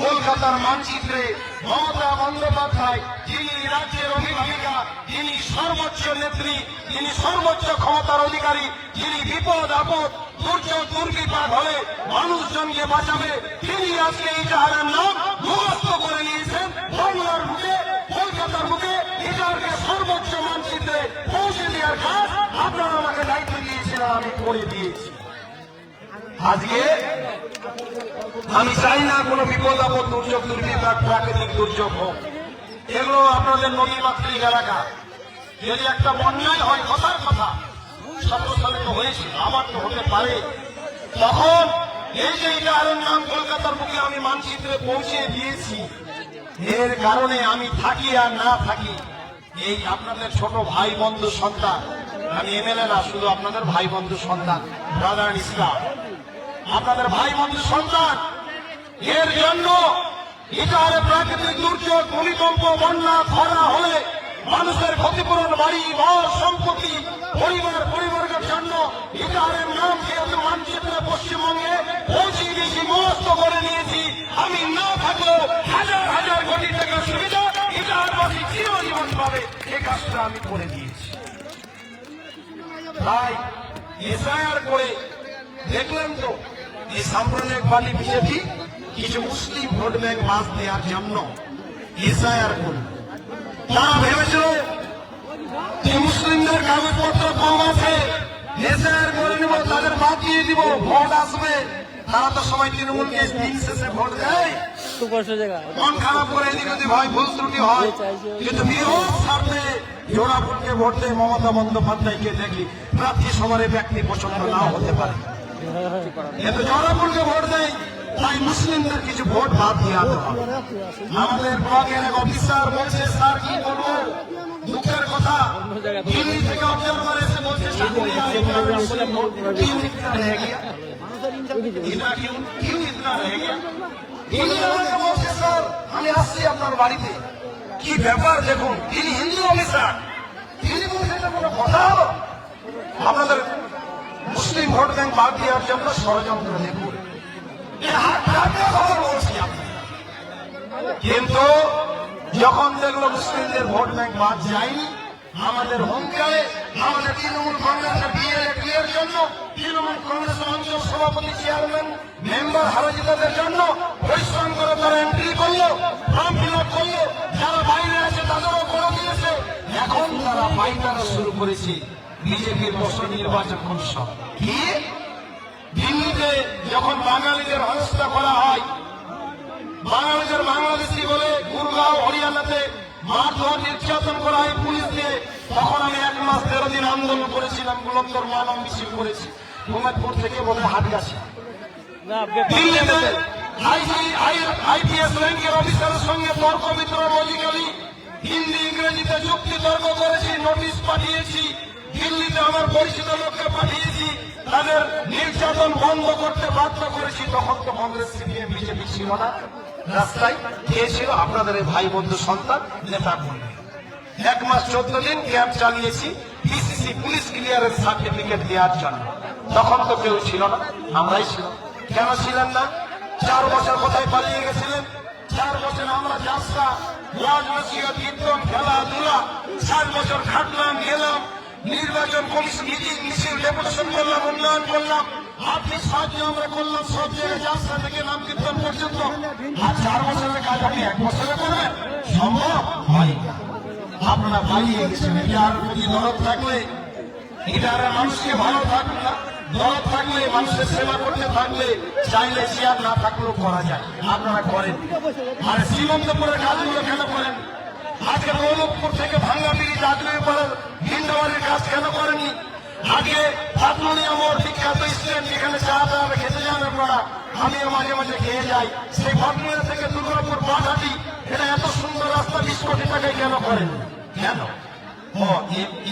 কলকাতার মানচিত্রে মমতা বন্দ্যোপাধ্যায়, যিনি রাজ্যের অভিভাবিকা, যিনি সর্বোচ্চ নেত্রী, যিনি সর্বোচ্চ ক্ষমতার অধিকারী, যিনি বিপদ আপদ দুর্যোগ দুর্বিপাক হলে মানুষজনকে বাঁচাবে, তিনি আজকে ইটাহারের নাম মুখস্থ করে নিয়েছেন। বাংলার বুকে, কলকাতার বুকে ইটাহারকে সর্বোচ্চ মানচিত্রে পৌঁছে দেওয়ার কাজ আপনারা আমাকে দায়িত্ব দিয়েছিলেন, আমি করে দিয়েছি। আজকে আমি চাই না কোনো বিপদ আপদ দুর্যোগ দুর্বিপাক প্রাকৃতিক দুর্যোগ হোক, এগুলো আপনাদের নদী মাতৃক এলাকা। যদি একটা বন্যায় হয়, কথার কথা 17 সালে তো হয়েছিল, আবার তো হতে পারে, তখন এই যে ইটাহারের নাম কলকাতার বুকে আমি মানচিত্রে পৌঁছে দিয়েছি, এর কারণে আমি থাকি আর না থাকি, এই আপনাদের ছোট ভাই বন্ধু সন্তান, আমি এমএলএ না, শুধু আপনাদের ভাই বন্ধু সন্তান, ব্রাদার ইসলাম, আপনাদের ভাই বন্ধু সন্তান। এর জন্য ইটাহারে প্রাকৃতিক দুর্যোগ, ভূমিকম্প, বন্যা, খরা হলে মানুষের ক্ষতিপূরণ, বাড়ি ঘর সম্পত্তি, পরিবারের জন্য ইটাহারের নাম যেহেতু মানচিত্রে পশ্চিমবঙ্গে পৌঁছে দিয়েছি, মুখস্থ করে নিয়েছি, আমি না থাকলেও হাজার হাজার কোটি টাকার সুবিধা ইটাহারবাসী চিরজীবন পাবে, এই কাজটা আমি করে দিয়েছি। তাই এসআইআর করে দেখলেন তো, এই সাম্প্রদায়িক পার্টি বিজেপি কিছু মুসলিম ভোট ব্যাংক মাছ দেওয়ার জন্য এসআইআর করল। তারা ভেবেছিল যে মুসলিমদের কাগজপত্র কম আছে, এসআইআর করে নেব, তাদের বাদ দিয়ে দিব, ভোট আসবে। তারা তো সবাই তৃণমূলকে দিন শেষে ভোট দেয়, মন খারাপ করে এদিক যদি ভাই ভুল ত্রুটি হয়, কিন্তু বিরোধ স্বার্থে জোড়াপুরকে ভোট দেয় মমতা বন্দ্যোপাধ্যায়কে দেখি, প্রার্থী সবার ব্যক্তি পছন্দ নাও হতে পারে, কিন্তু জোড়াপুরকে ভোট দেয়, তাই মুসলিমদের কিছু ভোট বাদ দিয়ে হবে। আমাদের ব্লকের এক অফিসার বলছে, স্যার কি বলবো, দুঃখের কথা, দিল্লি থেকে অবজারভার এসে বলছে স্যার আমি আসছি আপনার বাড়িতে, কি ব্যাপার দেখুন, তিনি হিন্দু অফিসার, তিনি বলছে এটা কোনো কথা হলো? আপনাদের মুসলিম ভোট ব্যাংক বাদ দেওয়ার জন্য ষড়যন্ত্র দেখুন, কিন্তু যখন দেখলো মুসলিমদের ভোট ব্যাংক বাদ যায়নি, আমাদের হুঙ্কারে আমাদের তৃণমূল কংগ্রেসের বিয়ের জন্য, তৃণমূল কংগ্রেসের অঞ্চল সভাপতি, চেয়ারম্যান, মেম্বার হারাজিতাদের জন্য পরিশ্রম করে তারা এন্ট্রি করলো, ফর্ম ফিল আপ করলো, যারা বাইরে আছে তাদেরও করে দিয়েছে। এখন তারা পাইকারা শুরু করেছে বিজেপির বছর নির্বাচন কমিশন। কি দিল্লিতে যখন বাঙালিদের হেনস্থা করা হয়, বাঙালিদের বাংলাদেশি বলে গুরগাঁও হরিয়ানাতে মারধর নির্যাতন করা হয় পুলিশ দিয়ে, তখন আমি 1 মাস 13 দিন আন্দোলন করেছিলাম, বুলন্দর মানব মিছিল করেছি, মোহাম্মদপুর থেকে বলে হাটগাছি। দিল্লিতে আইপিএস র্যাঙ্কের অফিসারের সঙ্গে তর্ক বিতর্ক, লজিক্যালি হিন্দি ইংরেজিতে যুক্তি তর্ক করেছি, নোটিশ পাঠিয়েছি, দিল্লিতে আমার পরিচিত লোককে পাঠিয়েছি, তাদের নির্যাতন বন্ধ করতে বাধ্য করেছি। তখন তো কংগ্রেস সিপিএম বিজেপি ছিল না, রাস্তায় কে ছিল? আপনাদের ভাই বন্ধু সন্তান নেতা কর্মী। 1 মাস 14 দিন ক্যাম্প চালিয়েছি পিসিসি পুলিশ ক্লিয়ারেন্স সার্টিফিকেট দেওয়ার জন্য। তখন তো কেউ ছিল না, আমরাই ছিল। কেন ছিলেন না? 4 বছর কোথায় পালিয়ে গেছিলেন? 4 বছর আমরা যাত্রা, রাজনৈতিক কীর্তন, খেলাধুলা, 4 বছর খাটলাম, গেলাম, নির্বাচন কমিশন মিটিং মিছিল ডেপুটেশন করলাম, উন্নয়ন করলাম, আর্থিক সাহায্য আমরা করলাম, সব জায়গায় যাত্রা থেকে নাম কীর্তন পর্যন্ত। আর 4 বছরের কাজ আপনি 1 বছরে করবেন? সম্ভব হয় না। আপনারা পালিয়ে গেছেন। এটার প্রতি দরদ থাকলে, এটার মানুষকে ভালো থাকবে না, দরদ থাকলে, মানুষের সেবা করতে থাকলে, চাইলে চেয়ার না থাকলেও করা যায়, আপনারা করেন। আর শ্রীমন্তপুরের কাজগুলো কেন করেন? আজকে মৌলভপুর থেকে ভাঙ্গা ব্রিজ, আজমির পাড়ার ভিন্ডাবাড়ির কাজ কেন করেনি? আগে পাতমনি আমার বিখ্যাত স্ট্যান্ড, যেখানে চা খেতে যান আপনারা, আমিও মাঝে মাঝে খেয়ে যাই, সেই পাতমনি থেকে দুর্গাপুর পাঠাটি, এটা এত সুন্দর রাস্তা 20 কোটি টাকায় কেন করেন? কেন?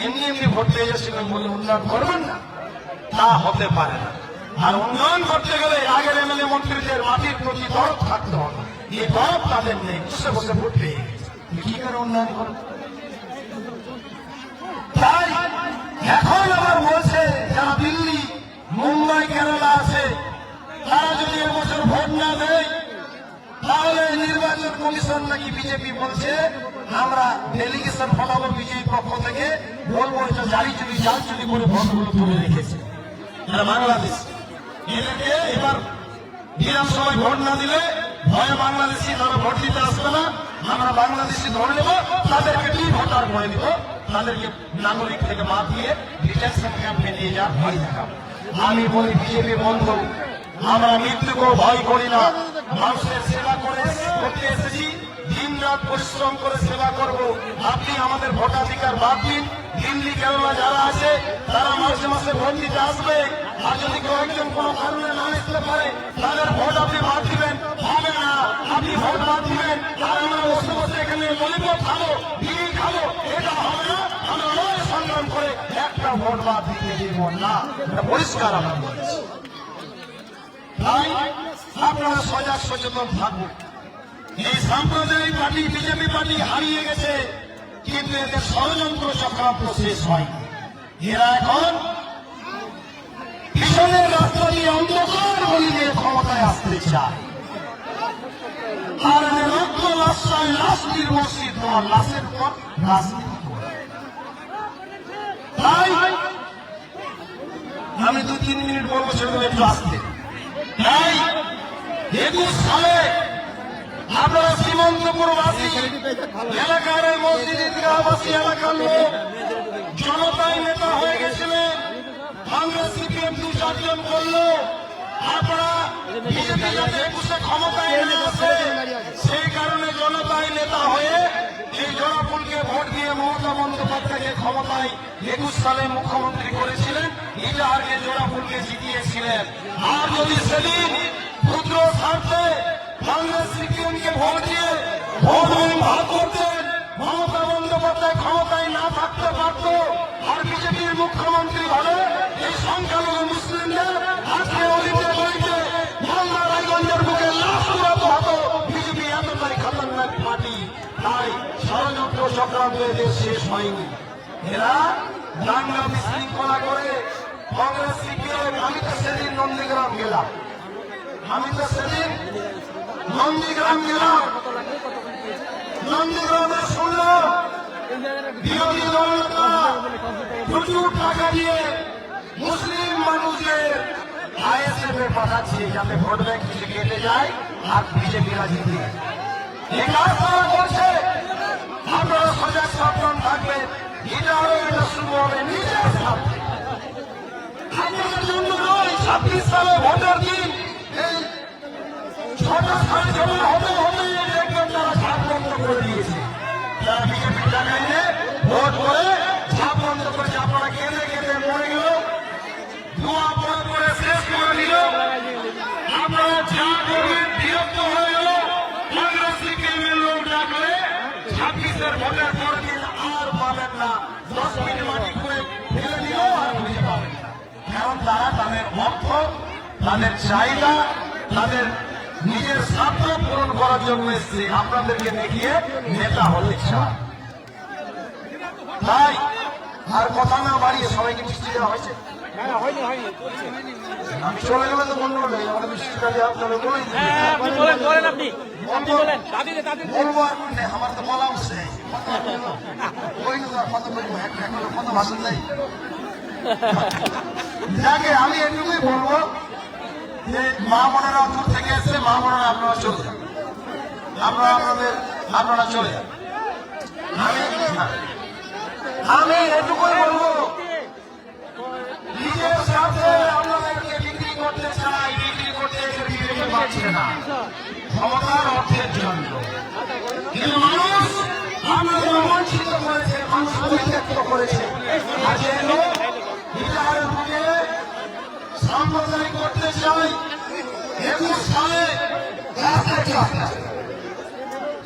এমনি ভোট পেয়ে যাচ্ছিলেন বলে উন্নয়ন করবেন না? তা হতে পারে না। আর উন্নয়ন করতে গেলে আগের এমএলএ মন্ত্রীদের মাটির প্রতি দরদ থাকতে হবে। এই দরদ তাদের নেই, বসে বসে ভোট পেয়ে গেছে। কি করে উন্নয়ন করবে? তাই এখন আবার বলছে যারা দিল্লি, মুম্বাই, কেরালা আছে, তারা যদি এবছর ভোট না দেয় তাহলে নির্বাচন কমিশন নাকি বিজেপি বলছে আমরা ডেলিগেশন পাঠাবো বিজেপি পক্ষ থেকে, বলবো এটা জারি চুরি জাল চুরি করে ভোটগুলো তুলে রেখেছে। এটা বাংলাদেশ। এদেরকে এবার বিধানসভায় ভোট না দিলে ভয়ে বাংলাদেশি তারা ভোট দিতে আসবে না। আমরা বাংলাদেশি ধরে নেব, তাদেরকে কি ভোটার করে দিব, তাদেরকে নাগরিক থেকে বাদ দিয়ে ডিটেনশন ক্যাম্পে নিয়ে যা ভয় দেখাবো। আমি বলি বিজেপি বন্ধু, আমরা মৃত্যুকেও ভয় করি না। মানুষের সেবা করে করতে এসেছি, দিন রাত পরিশ্রম করে সেবা করব। আপনি আমাদের ভোটাধিকার বাদ দিন। দিল্লি, কেরালা যারা আছে তারা মাসে মাসে ভোট দিতে আসবে। আর যদি কেউ একজন কোনো কারণে না আসতে পারে তাদের ভোট আপনি বাদ দিবেন, হবে না। আপনি ভোট বাদ দিবেন আর আমরা বসে বসে এখানে ললিপপ খাবো, বিড়ি খাবো, এটা হবে না। আমরা লড়াই সংগ্রাম করে একটা ভোট বাদ দিতে দিব না, এটা পরিষ্কার আমরা বলছি। তাই আপনারা সজাগ সচেতন থাকুন। এই সাম্প্রদায়িক পার্টি বিজেপি পার্টি হারিয়ে গেছে, কিন্তু এদের ষড়যন্ত্র চক্রান্ত শেষ হয়নি। এরা এখন পিছনের রাস্তা দিয়ে অন্ধকার গলি দিয়ে ক্ষমতায় আসতে চায়। আর রক্ত লাশায় লাশ নির্মসিত হওয়ার লাশের উপর রাজনীতি করে। তাই আমি 2-3 মিনিট বলবো, সেগুলো একটু আসতে। তাই 21 সালে আপনারা সীমান্তপুরবাসী এলাকার মসজিদ ঈদগাহবাসী এলাকার লোক জনতায় নেতা হয়ে গেছিলেন। কংগ্রেস সিপিএম 2-4 জন করলো। আপনারা বিজেপি যাতে 21-এ ক্ষমতায় না আসে সেই কারণে জনতায় নেতা হয়ে এই জোড়াফুলকে ভোট দিয়ে মমতা বন্দ্যোপাধ্যায়কে ক্ষমতায় 21 সালে মুখ্যমন্ত্রী করেছিলেন। ইটাহারকে জোড়াফুলকে জিতিয়েছিলেন। আর যদি সেদিন ক্ষুদ্র স্বার্থে কংগ্রেস সিপিএমকে ভোট দিয়ে ভোট ভাগ করতেন, মমতা বন্দ্যোপাধ্যায় ক্ষমতায় না থাকতে পারত। আর বিজেপির মুখ্যমন্ত্রী হলে এই সংখ্যালঘু মুসলিমদের আজকে অলিতে গলিতে মালদা রায়গঞ্জের বুকে লাশ উড়াতে হতো। বিজেপি এতটাই খতরনাক পার্টি। তাই ষড়যন্ত্র চক্রান্ত এদের শেষ হয়নি। এরা দাঙ্গা বিশৃঙ্খলা করে কংগ্রেস সিপিএম। আমি তো সেদিন নন্দীগ্রাম গেলাম, নন্দীগ্রামে শুনলাম বিরোধী দলনেতা প্রচুর টাকা দিয়ে মুসলিম মানুষদের আইএসএফ এ পাঠাচ্ছে যাতে ভোট ব্যাংক কিছু কেটে যায় আর বিজেপিরা জিতে। এই কাজ তারা করছে। আপনারা সজাগ সাবধান থাকবেন। এটা আরো এটা শুরু হবে নিজের স্বার্থে, আপনাদের জন্য নয়। 26 সালে ভোটের দিন এই 6টা সাড়ে 6টা হতে হতে দেখবেন তারা ঝাঁপ বন্ধ করে দিয়েছে। তারা বিজেপি টাকা নিয়ে ভোট করে ঝাঁপ বন্ধ করেছে। আপনারা কেঁদে কেঁদে মরে গেল, ধোঁয়া পড়ে পড়ে শেষ করে দিল। আপনারা যা করবেন বিরক্ত হয়ে গেল। কংগ্রেস সিপিএমের লোক ডাকলে 26-এর ভোটের পরের দিন আর পাবেন না। 10 মিনিট মাটি করে ফেলে দিল আর খুঁজে পাবেন না। কারণ তারা তাদের অর্থ, তাদের চাহিদা, তাদের নিজের স্বার্থ পূরণ করার জন্য এসছে। আপনাদেরকে দেখিয়ে নেতা হতে চায়। তাই আর কথা না বাড়িয়ে সবাইকে মিষ্টি দেওয়া হয়েছে। আমি চলে গেলে তো বন্ধ নেই, আমাদের মিষ্টিটা দেওয়া চলে বলেই বলবো। আমার তো বলা উঠছে কত ভাষণ নেই। যাকে আমি এটুকুই বলবো যে মা বোনেরা দূর থেকে এসছে, মা বোনেরা আপনারা চলে যান, আপনারা চলে যান। আমি এটুকুই বলবো, নিজের স্বার্থে আপনাদেরকে বিক্রি করতে চাই, বিক্রি করতে এসে বিক্রি পাচ্ছে না ক্ষমতার অর্থের জন্য। কিন্তু মানুষ আমাদের অবাঞ্ছিত করেছে, মানুষ পরিত্যক্ত করেছে। আর যে লোক বিচারের বুকে সাম্প্রদায়িক করতে চাই 21 সালে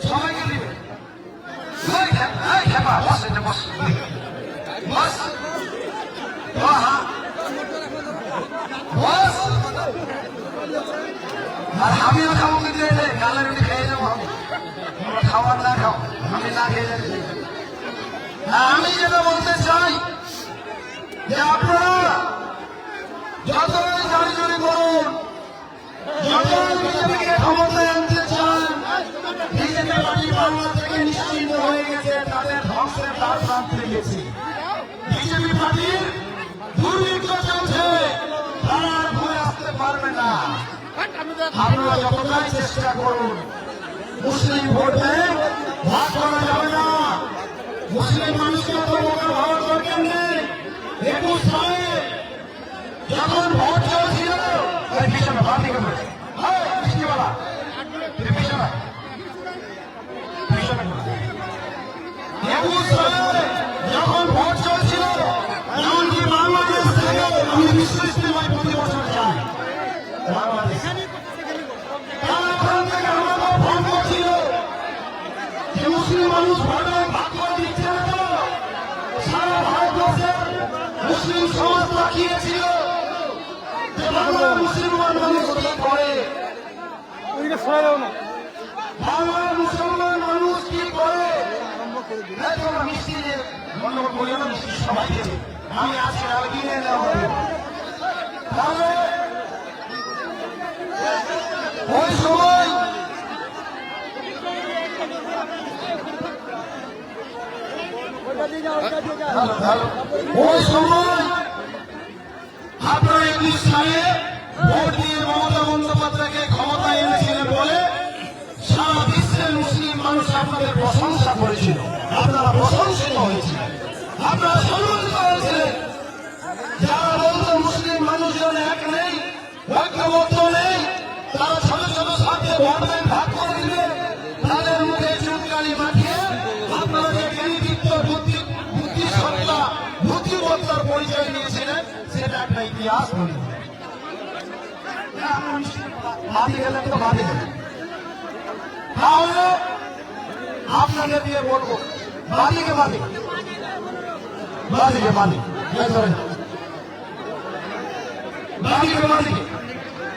সবাইকে দিবে। বস আর আমিও খাবো কিন্তু এলে কালা রুটি খেয়ে যাবো আমি, তোমরা খাওয়ার না খাও, আমি না খেয়ে যাবো। আমি যেটা বলতে চাই যে আপনারা যতই জারি জড়ি করুন, যতই বিজেপিকে ক্ষমতায় আনতে চান, বিজেপি পার্টি বাংলা থেকে নিশ্চিন্ত হয়ে গেছে, তাদের ধ্বংসের দ্বার প্রান্তে গেছে। বিজেপি পার্টির দুর্ভিক্ষ চলছে, তারা আর ঘুরে আসতে পারবে না। আপনারা যতটাই চেষ্টা করুন, মুসলিম ভোট ব্যাংক ভাগ করা যাবে না। মুসলিম মানুষকে তো বোকা ভাবার দরকার নেই। 21 সালে যখন ভোট চলছিল, পিছনে বাদিকে বৃষ্টিওয়ালা পিছনে 21 সালে যখন ভোট চলছিল, এমনকি বাংলাদেশ থেকে আমি বিশ্ব ইস্তেমায় প্রতি বছর যাই বাংলাদেশ, ওখান থেকে আমাকে ফোন করছিল যে মুসলিম মানুষ ভোট ভাগ করে দিচ্ছে না তো। সারা ভারতবর্ষের মুসলিম সমাজ তাকিয়েছিল যে বাংলার মুসলমান মানুষ কি করে, বাংলার মুসলমান মানুষ কি করে। মিষ্টি গন্ডগোল করিও না, মিষ্টি সবাই দেবে, আমি আজকে আর কিনে নেওয়া হবে। তাহলে ওই সময় আপনারা 21 সালে ভোট দিয়ে মমতা বন্দ্যোপাধ্যায়কে ক্ষমতায় এনেছিলেন বলে সারা বিশ্বের মুসলিম মানুষ আপনাদের প্রশংসা করেছিল, আপনারা প্রশংসিত হয়েছিলেন, আপনারা সম্মানিত হয়েছিলেন। যারা বলতো মুসলিম মানুষজন এক নেই, ঐক্যবদ্ধ নেই, তারা ছোট ছোট স্বার্থে ভোট ব্যাংক ভাগ করে দিলে, তাদের মুখে চুনকালি মাখিয়ে আপনারা যে জ্ঞানীবৃত্ত বুদ্ধিসত্তা বুদ্ধিমত্তার পরিচয় নিয়েছিলেন, সেটা একটা ইতিহাস বলি। বাদী গেলেন তো বাদী গেলেন, তাহলে আপনাদের দিয়ে বলবো বাদীকে বাদী, বাদীকে বাদী, বাদীকে বাদীকে,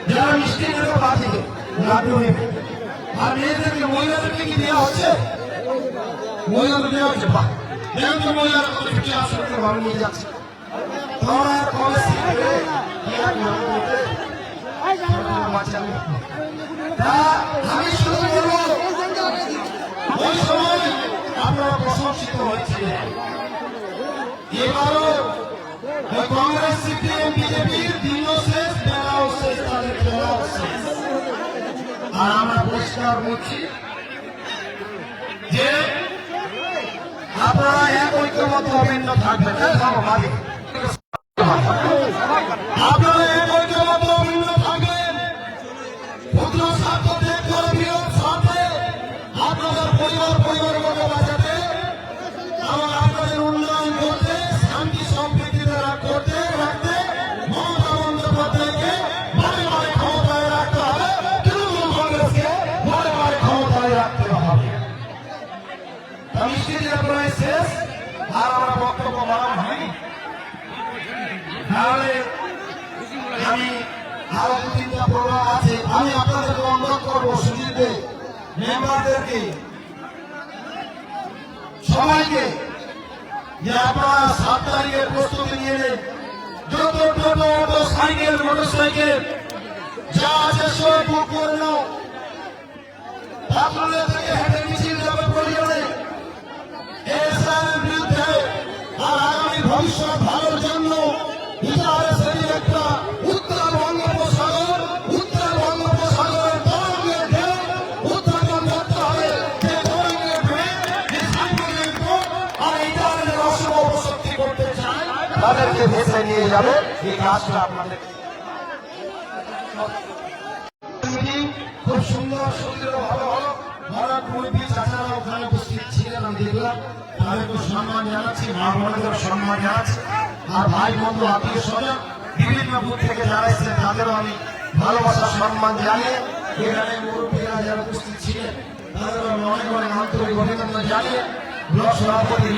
যারা মিষ্টি নেবে বাদীকে লাড্ডু নেবে। আর মেয়েদেরকে মহিলাদেরকে কি দেওয়া হচ্ছে? মহিলাদের দেওয়া হচ্ছে, বাহ, দেখুন তো মহিলারা কত কিছু আসলে ভালো নিয়ে যাচ্ছে। তোমরা আর কবে শিখবে? আমি শুধু বলবো, ওই সময় আপনারা প্রশংসিত হয়েছিলেন। এবারও ওই কংগ্রেস সিপিএম বিজেপির দিনও শেষ, বেলাও শেষ, তাদের খেলাও শেষ। আর আমরা পরিষ্কার বলছি যে আপনারা এক ঐক্যবদ্ধ অভিন্ন থাকবেন, আপনারা এক ঐক্যবদ্ধ অভিন্ন থাকবেন, ক্ষুদ্র স্বার্থ ত্যাগ করে বৃহৎ স্বার্থে আপনাদের পরিবারকে বাঁচাতে এবং আপনাদের উন্নয়ন করতে, শান্তি সম্প্রীতি করতে রাখতে মমতা বন্দ্যোপাধ্যায়কে বারে বারে ক্ষমতায় রাখতে হবে, তৃণমূল কংগ্রেসকে বারে বারে ক্ষমতায় রাখতে হবে। মিষ্টি আপনার শেষ, আর আমরা বক্তব্য বাড়ানো হয়নি। তাহলে আমি আরো 2-3টা প্রোগ্রাম আছে, আমি আপনাদেরকে অনুরোধ করবো, সুজিতে মেম্বারদেরকে সবাইকে, যে আপনারা 7 তারিখের প্রস্তুতি নিয়ে নেন। যত টোটো অটো সাইকেল মোটরসাইকেল যা আছে সব বুক করে নাও। আপনাদের থেকে হেঁটে মিছিল যাবে প্রয়োজনে এসআইয়ের বিরুদ্ধে, আর আগামী ভবিষ্যৎ ভালোর জন্য একটা উত্তর বঙ্গোপসাগরের তরঙ্গের ঢেউ উত্থাপন করতে হবে। যে তরঙ্গের আর এই ধরনের অশুভ শক্তি করতে চায়, তাদেরকে ভেসে নিয়ে যাবে। এই কাজটা আপনাদের খুব সুন্দর সুন্দর ভালো হলো। ভারত মুরব্বী চাচারা ওখানে উপস্থিত ছিলেন, আমি দেখলাম, তাদেরকে সম্মান জানাচ্ছি, মা বোনদের সম্মান জানাচ্ছি। আর ভাই বন্ধু আত্মীয় স্বজন বিভিন্ন বুথ থেকে যারা এসেছেন, তাদেরও আমি ভালোবাসা সম্মান জানিয়ে এখানে মুরব্বীরা যারা উপস্থিত ছিলেন তাদেরও আমি অনেক অনেক আন্তরিক অভিনন্দন জানিয়ে ব্লক সভাপতি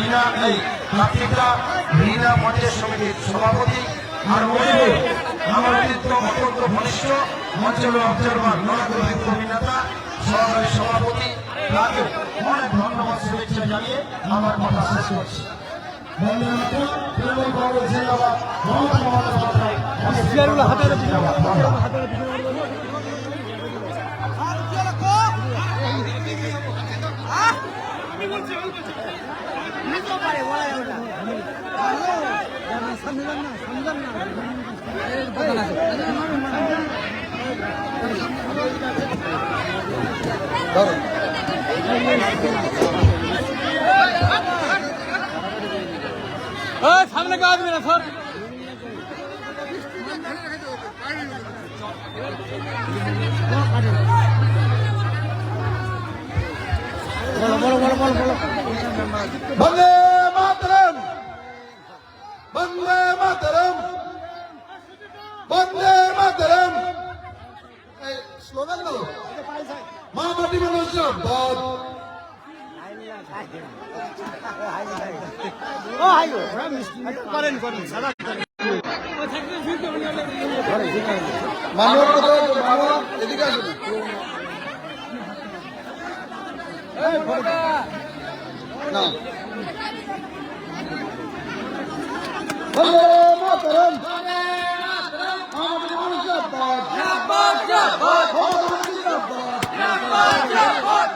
রীনা মঞ্চের সমিতির সভাপতি আর আমার অতীত অত্যন্ত ঘনিষ্ঠ অঞ্চল অবজারভার নরকর্মী অভিনেতা সহকারী সভাপতি তাকে অনেক ধন্যবাদ শুভেচ্ছা জানিয়ে আমার কথা শেষ করছি। সামনে কে আসবে না স্যার বন্দে মাতরম, বন্দে মাতরম, বন্দে মাতরম। এই স্লোগান দাও, মা মাটি মানুষ জিন্দাবাদ। মানব মানব এদিকে আসুন। না বন্দে মাতরম, আমাদের মানুষ জিন্দাবাদ, জিন্দাবাদ, জিন্দাবাদ, জিন্দাবাদ, জিন্দাবাদ, জিন্দাবাদ।